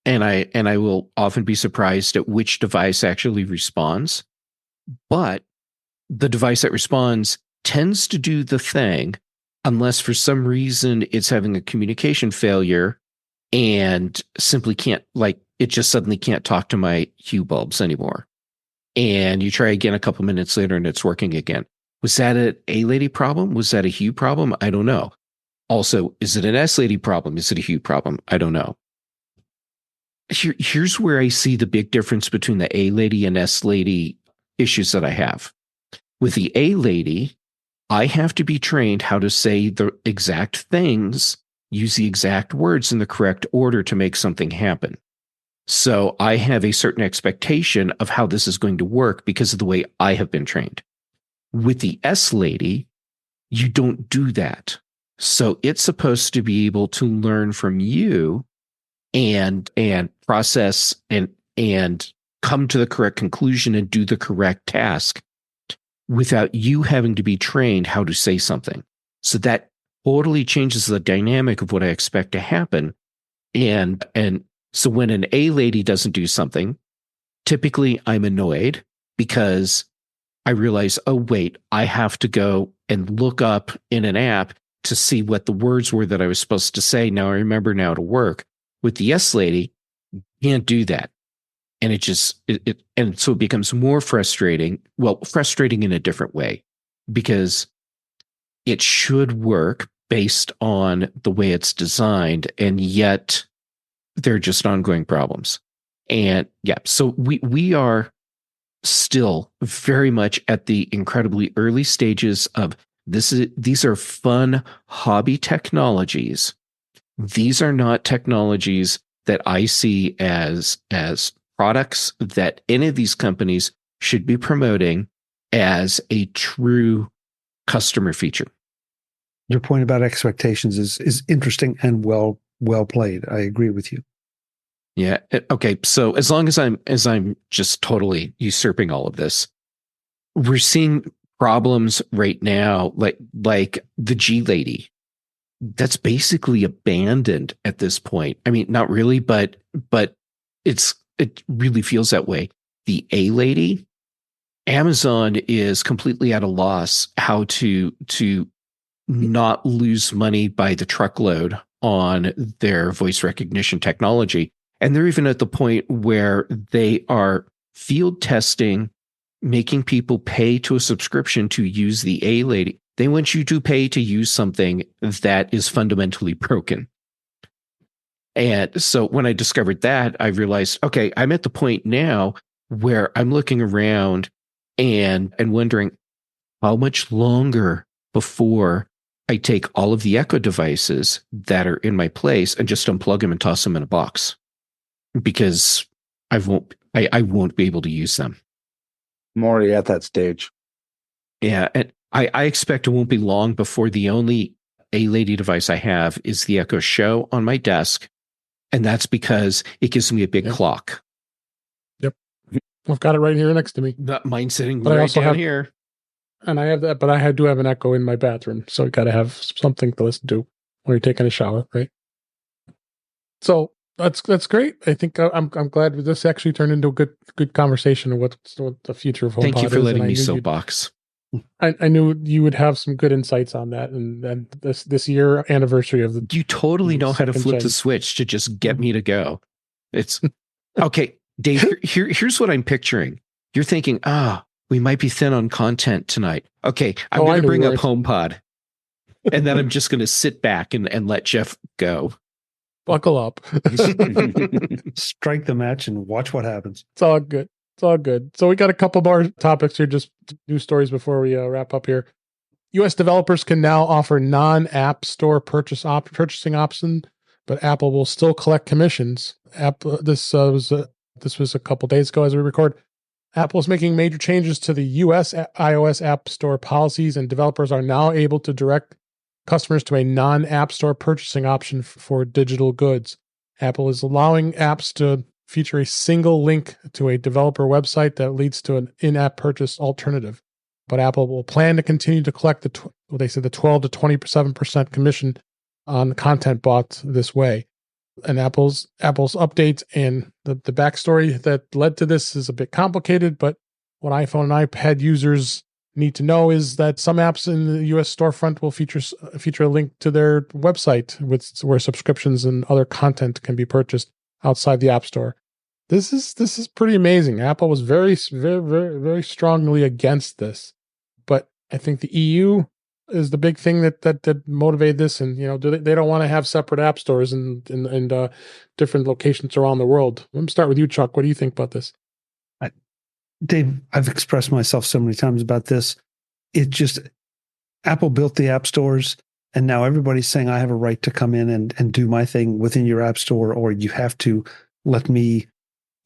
Speaker 3: and I will often be surprised at which device actually responds. But the device that responds tends to do the thing, unless for some reason it's having a communication failure and simply can't, like, it just suddenly can't talk to my Hue bulbs anymore. And you try again a couple minutes later and it's working again. Was that an A-Lady problem? Was that a Hue problem? I don't know. Also, is it an S-Lady problem? Is it a Hue problem? I don't know. Here's where I see the big difference between the A-Lady and S-Lady issues that I have. With the A-Lady, I have to be trained how to say the exact things, use the exact words in the correct order to make something happen. So I have a certain expectation of how this is going to work because of the way I have been trained. With the S-Lady, you don't do that. So it's supposed to be able to learn from you and process and come to the correct conclusion and do the correct task without you having to be trained how to say something. So that totally changes the dynamic of what I expect to happen. And so when an A-Lady doesn't do something, typically I'm annoyed because I realize, oh, wait, I have to go and look up in an app to see what the words were that I was supposed to say. Now I remember now to work. With the S-Lady, you can't do that. And and so it becomes more frustrating. Well, frustrating in a different way, because it should work based on the way it's designed, and yet there are just ongoing problems. And yeah, so we are still very much at the incredibly early stages of this. These are fun hobby technologies. These are not technologies that I see as products that any of these companies should be promoting as a true customer feature.
Speaker 2: Your point about expectations is interesting and well played. I agree with you.
Speaker 3: Yeah. Okay. So as long as I'm just totally usurping all of this, we're seeing problems right now, like the G Lady. That's basically abandoned at this point. I mean, not really, but it really feels that way. The A Lady, Amazon is completely at a loss how to not lose money by the truckload on their voice recognition technology. And they're even at the point where they are field testing, making people pay to a subscription to use the A Lady. They want you to pay to use something that is fundamentally broken. And so when I discovered that, I realized, okay, I'm at the point now where I'm looking around and wondering how much longer before I take all of the Echo devices that are in my place and just unplug them and toss them in a box, because I won't be able to use them.
Speaker 4: I'm already at that stage.
Speaker 3: Yeah, and I expect it won't be long before the only A-Lady device I have is the Echo Show on my desk, and that's because it gives me a big clock.
Speaker 1: Yep, I've got it right here next to me.
Speaker 3: Mine sitting
Speaker 1: but
Speaker 3: right down here.
Speaker 1: And I have that, but I do have an Echo in my bathroom, so you got to have something to listen to when you're taking a shower, right? So that's great. I think I'm glad this actually turned into a good conversation of what the future of HomePod is.
Speaker 3: Thank you for letting me soapbox.
Speaker 1: I knew you would have some good insights on that, and this year anniversary of the.
Speaker 3: You totally know how to flip
Speaker 1: gen.
Speaker 3: the switch to just get me to go. It's okay, Dave. Here's what I'm picturing. You're thinking, we might be thin on content tonight. Okay, I'm going to bring up HomePod, and then I'm just going to sit back and let Jeff go.
Speaker 1: Buckle up.
Speaker 2: Strike the match and watch what happens.
Speaker 1: It's all good. It's all good. So we got a couple more topics here, just news stories before we wrap up here. U.S. developers can now offer non-app store purchasing option, but Apple will still collect commissions. This was a couple days ago as we record. Apple is making major changes to the U.S. iOS App Store policies, and developers are now able to direct customers to a non-app store purchasing option for digital goods. Apple is allowing apps to feature a single link to a developer website that leads to an in-app purchase alternative. But Apple will plan to continue to collect the 12 to 27% commission on content bought this way. And Apple's updates and the backstory that led to this is a bit complicated, but what iPhone and iPad users need to know is that some apps in the US storefront will feature a link to their website where subscriptions and other content can be purchased outside the App Store. This is pretty amazing. Apple was very, very, very, very strongly against this, but I think the EU is the big thing that motivated this, and they don't want to have separate app stores in different locations around the world. Let me start with you, Chuck. What do you think about this?
Speaker 2: Dave, I've expressed myself so many times about this. It just, Apple built the app stores, and now everybody's saying I have a right to come in and do my thing within your app store, or you have to let me,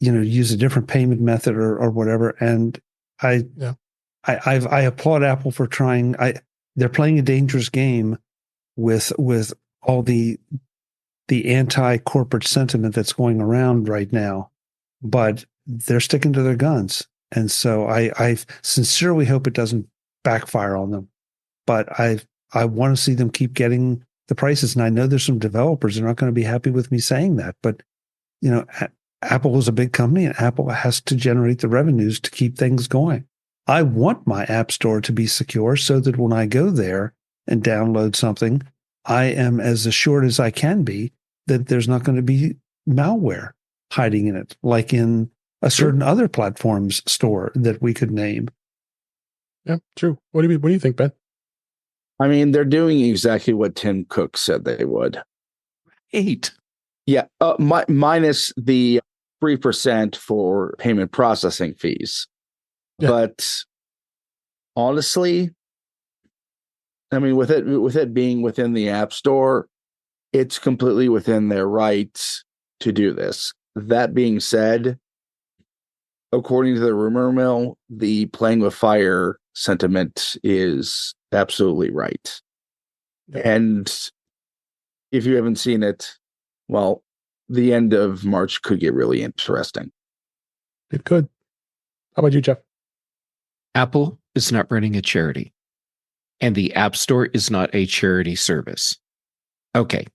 Speaker 2: use a different payment method or whatever. And I applaud Apple for trying. They're playing a dangerous game with all the anti-corporate sentiment that's going around right now, but they're sticking to their guns. And so I sincerely hope it doesn't backfire on them. But I want to see them keep getting the prices. And I know there's some developers that are not going to be happy with me saying that. But, Apple is a big company, and Apple has to generate the revenues to keep things going. I want my app store to be secure so that when I go there and download something, I am as assured as I can be that there's not going to be malware hiding in it, like in a certain other platform's store that we could name.
Speaker 1: Yeah, true. What do you think, Ben?
Speaker 4: I mean, they're doing exactly what Tim Cook said they would.
Speaker 3: 8.
Speaker 4: Yeah, minus the 3% for payment processing fees. Yeah. But honestly, I mean, with it being within the App Store, it's completely within their rights to do this. That being said, according to the rumor mill, the playing with fire sentiment is absolutely right. Yeah. And if you haven't seen it, well, the end of March could get really interesting.
Speaker 1: It could. How about you, Jeff?
Speaker 3: Apple is not running a charity, and the App Store is not a charity service. Okay.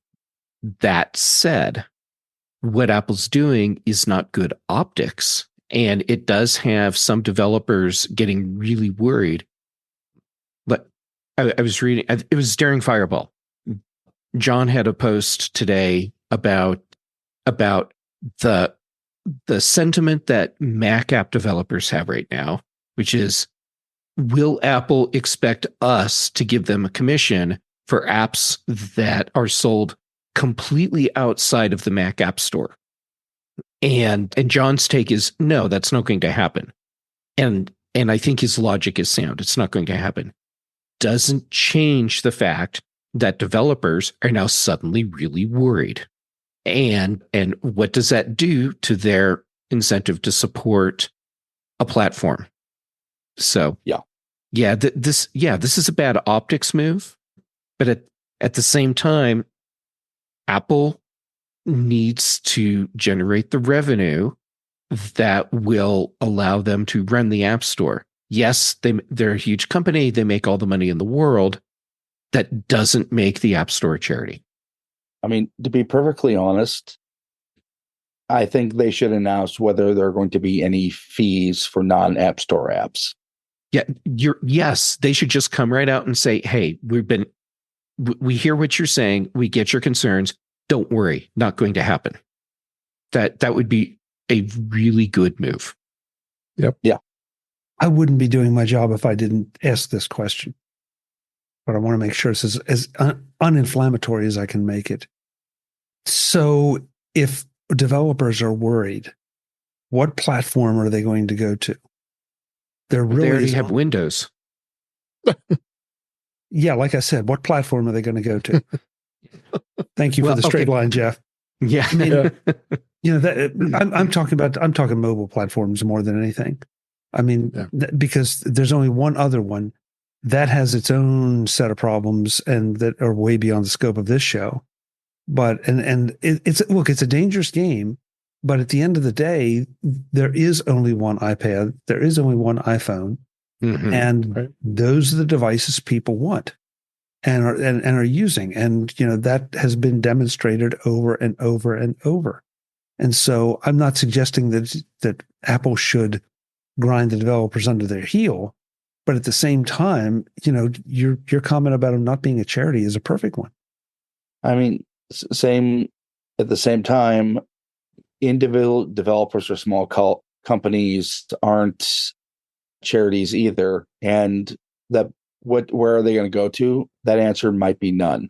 Speaker 3: That said, what Apple's doing is not good optics, and it does have some developers getting really worried. But I was reading, it was during Fireball. John had a post today about the sentiment that Mac app developers have right now, which is, will Apple expect us to give them a commission for apps that are sold completely outside of the Mac App Store? And John's take is, no, that's not going to happen. And I think his logic is sound. It's not going to happen. Doesn't change the fact that developers are now suddenly really worried. And what does that do to their incentive to support a platform? So this is a bad optics move, but at the same time, Apple needs to generate the revenue that will allow them to run the App Store. Yes, they're a huge company. They make all the money in the world. That doesn't make the App Store a charity.
Speaker 4: I mean, to be perfectly honest, I think they should announce whether there are going to be any fees for non-App Store apps.
Speaker 3: Yeah, yes, they should just come right out and say, "Hey, we hear what you're saying. We get your concerns. Don't worry, not going to happen." That would be a really good move.
Speaker 1: Yep.
Speaker 4: Yeah.
Speaker 2: I wouldn't be doing my job if I didn't ask this question. But I want to make sure it's as uninflammatory as I can make it. So if developers are worried, what platform are they going to go to?
Speaker 3: They already have Windows.
Speaker 2: Yeah, like I said, what platform are they going to go to? Thank you for the straight line, Jeff.
Speaker 3: Yeah.
Speaker 2: I mean, I'm talking mobile platforms more than anything. I mean, because there's only one other one that has its own set of problems and that are way beyond the scope of this show. But it's a dangerous game. But at the end of the day, there is only one iPad, there is only one iPhone, and those are the devices people want and are using. And that has been demonstrated over and over and over. And so I'm not suggesting that Apple should grind the developers under their heel, but at the same time, your comment about them not being a charity is a perfect one.
Speaker 4: I mean, at the same time, individual developers or small companies aren't charities either. And where are they going to go to? That answer might be none.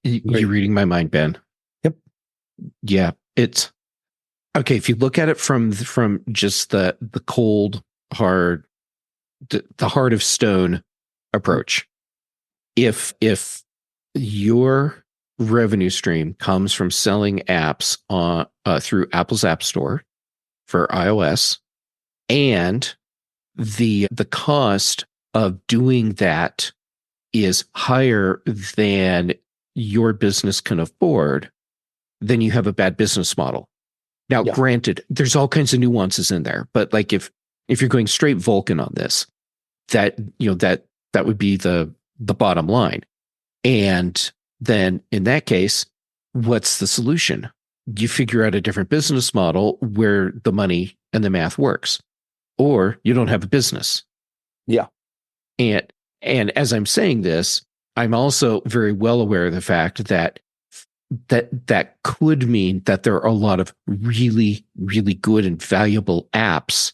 Speaker 3: You're reading my mind, Ben.
Speaker 2: Yep.
Speaker 3: Yeah, it's okay. If you look at it from just the cold, hard, the heart of stone approach, if your revenue stream comes from selling apps through Apple's App Store for iOS, and the cost of doing that is higher than your business can afford, then you have a bad business model. Now, granted, there's all kinds of nuances in there, but like if you're going straight Vulcan on this, that would be the bottom line. And then in that case, what's the solution? You figure out a different business model where the money and the math works, or you don't have a business.
Speaker 4: Yeah.
Speaker 3: And as I'm saying this, I'm also very well aware of the fact that could mean that there are a lot of really, really good and valuable apps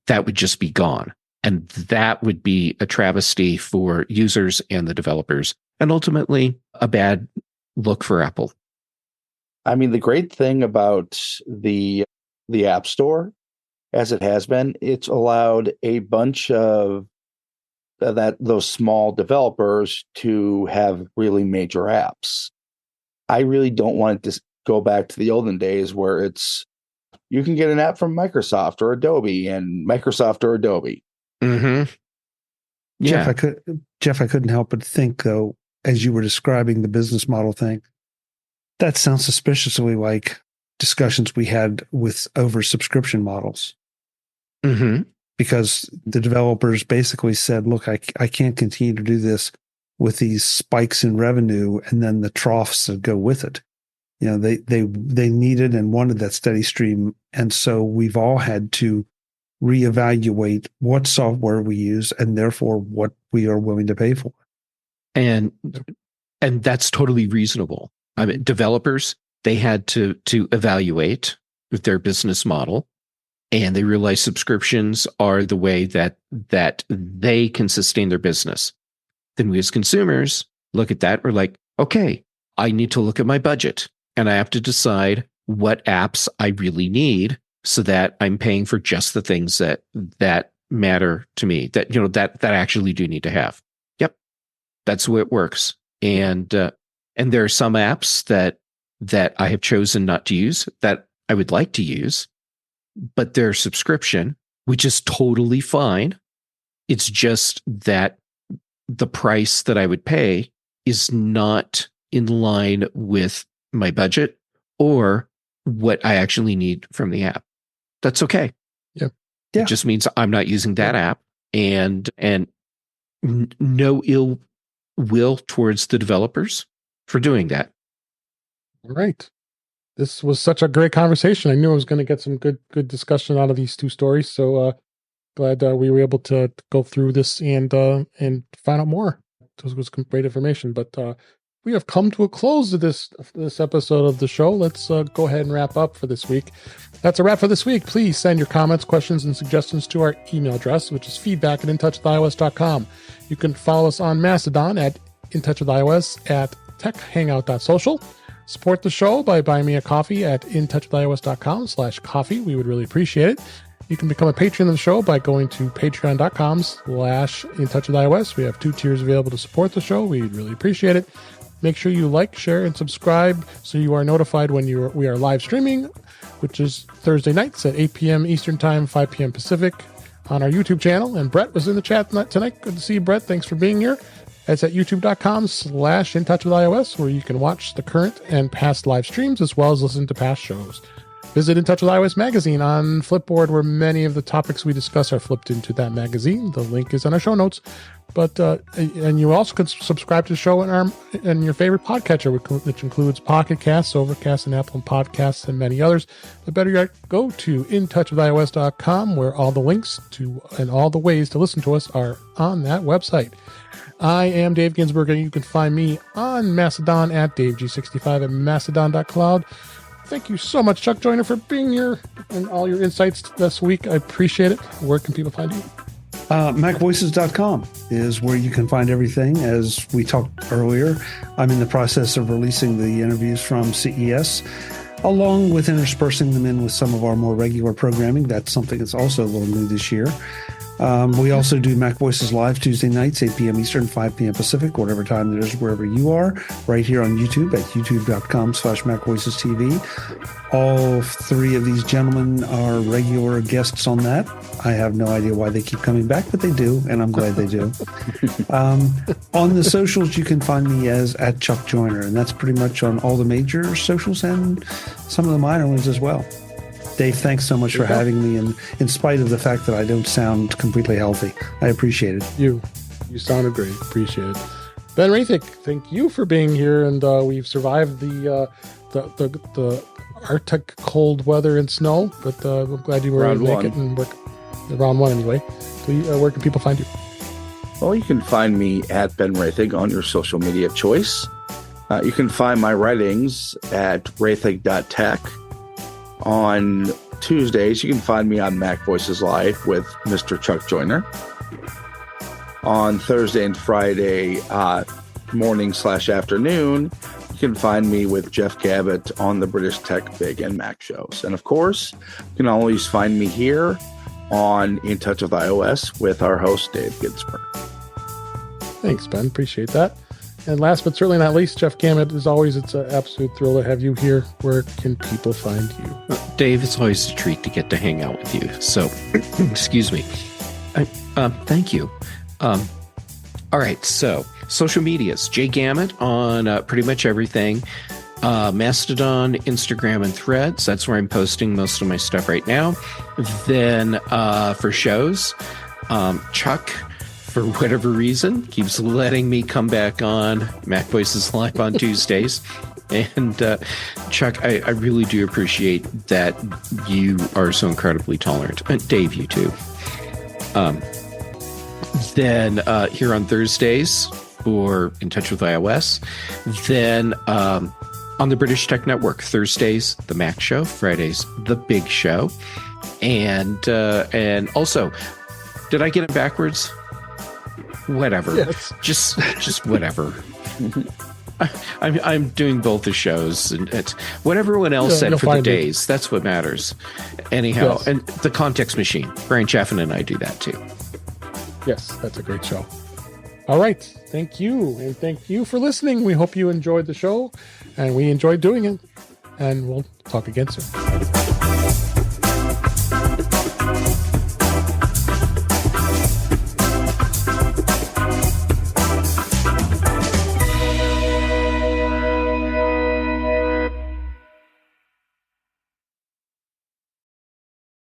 Speaker 3: that would just be gone. And that would be a travesty for users and the developers, and ultimately a bad look for Apple.
Speaker 4: I mean, the great thing about the App Store, as it has been, it's allowed a bunch of those small developers to have really major apps. I really don't want to go back to the olden days where you can get an app from Microsoft or Adobe and Microsoft or Adobe.
Speaker 3: Mm-hmm. Yeah.
Speaker 2: Jeff, I couldn't help but think, though, as you were describing the business model thing, that sounds suspiciously like discussions we had over subscription models.
Speaker 3: Mm-hmm. Because
Speaker 2: the developers basically said, look, I can't continue to do this with these spikes in revenue and then the troughs that go with it. They needed and wanted that steady stream. And so we've all had to reevaluate what software we use and therefore what we are willing to pay for.
Speaker 3: And that's totally reasonable. I mean, developers, they had to evaluate their business model, and they realized subscriptions are the way that they can sustain their business. Then we as consumers look at that. We're like, okay, I need to look at my budget, and I have to decide what apps I really need so that I'm paying for just the things that matter to me, that I actually do need to have. Yep, that's the way it works. And there are some apps that I have chosen not to use that I would like to use, but their subscription, which is totally fine. It's just that the price that I would pay is not in line with my budget or what I actually need from the app. That's okay.
Speaker 1: Yeah.
Speaker 3: It just means I'm not using that app, and no ill will towards the developers for doing that.
Speaker 1: All right. This was such a great conversation. I knew I was going to get some good discussion out of these two stories. So glad we were able to go through this and find out more. This was great information. But we have come to a close of this episode of the show. Let's go ahead and wrap up for this week. That's a wrap for this week. Please send your comments, questions, and suggestions to our email address, which is feedback@intouchwithios.com. You can follow us on Mastadon at intouchwithios at techhangout.social. Support the show by buying me a coffee at intouchwithios.com/coffee. We would really appreciate it. You can become a patron of the show by going to patreon.com/intouchwithios. We have 2 tiers available to support the show. We'd really appreciate it. Make sure you like, share, and subscribe so you are notified when we are live streaming, which is Thursday nights at 8 p.m. Eastern Time, 5 p.m. Pacific on our YouTube channel. And Brett was in the chat tonight. Good to see you, Brett. Thanks for being here. It's at youtube.com/intouchwithios, where you can watch the current and past live streams as well as listen to past shows. Visit In Touch with iOS magazine on Flipboard, where many of the topics we discuss are flipped into that magazine. The link is on our show notes. But and you also can subscribe to the show in your favorite podcatcher, which includes Pocket Casts, Overcast, and Apple Podcasts, and many others. But better yet, go to intouchwithios.com, where all the links to and all the ways to listen to us are on that website. I am Dave Ginsburg, and you can find me on Mastodon at DaveG65 at mastodon.cloud. Thank you so much, Chuck Joyner, for being here and all your insights this week. I appreciate it. Where can people find you?
Speaker 2: MacVoices.com is where you can find everything. As we talked earlier, I'm in the process of releasing the interviews from CES, along with interspersing them in with some of our more regular programming. That's something that's also a little new this year. We also do Mac Voices Live Tuesday nights, 8 p.m. Eastern, 5 p.m. Pacific, whatever time it is, wherever you are, right here on YouTube at youtube.com/MacVoicesTV. All 3 of these gentlemen are regular guests on that. I have no idea why they keep coming back, but they do, and I'm glad they do. On the socials, you can find me as at Chuck Joyner, and that's pretty much on all the major socials and some of the minor ones as well. Dave, thanks so much for having me, and in spite of the fact that I don't sound completely healthy, I appreciate it.
Speaker 1: You sounded great. Appreciate it. Ben Roethig, thank you for being here, and we've survived the Arctic cold weather and snow, but I'm glad you were able to make it and work round 1 anyway. So where can people find you?
Speaker 4: Well, you can find me at Ben Roethig on your social media of choice. You can find my writings at roethig.tech. On Tuesdays, you can find me on Mac Voices Live with Mr. Chuck Joyner. On Thursday and Friday morning/afternoon, you can find me with Jeff Gamet on the British Tech Big and Mac shows. And of course, you can always find me here on In Touch with iOS with our host, Dave Ginsburg.
Speaker 1: Thanks, Ben. Appreciate that. And last but certainly not least, Jeff Gamet, as always, it's an absolute thrill to have you here. Where can people find you?
Speaker 3: Dave, it's always a treat to get to hang out with you. So, excuse me. Thank you. All right. So, social medias. Jay Gamet on pretty much everything. Mastodon, Instagram, and Threads. That's where I'm posting most of my stuff right now. Then for shows, Chuck, for whatever reason, keeps letting me come back on Mac Voices Live on Tuesdays. And Chuck, I really do appreciate that you are so incredibly tolerant. And Dave, you too. Then here on Thursdays for In Touch with iOS. Then on the British Tech Network. Thursdays, The Mac Show. Fridays, The Big Show. And also, did I get it backwards? Whatever.
Speaker 1: Yes.
Speaker 3: Just whatever. I'm doing both the shows, and it's what everyone else said for the days. That's what matters. Anyhow,
Speaker 1: Yes.
Speaker 3: and the Context Machine. Brian Chaffin and I do that too.
Speaker 1: Yes, that's a great show. All right. Thank you. And thank you for listening. We hope you enjoyed the show, and we enjoyed doing it. And we'll talk again soon.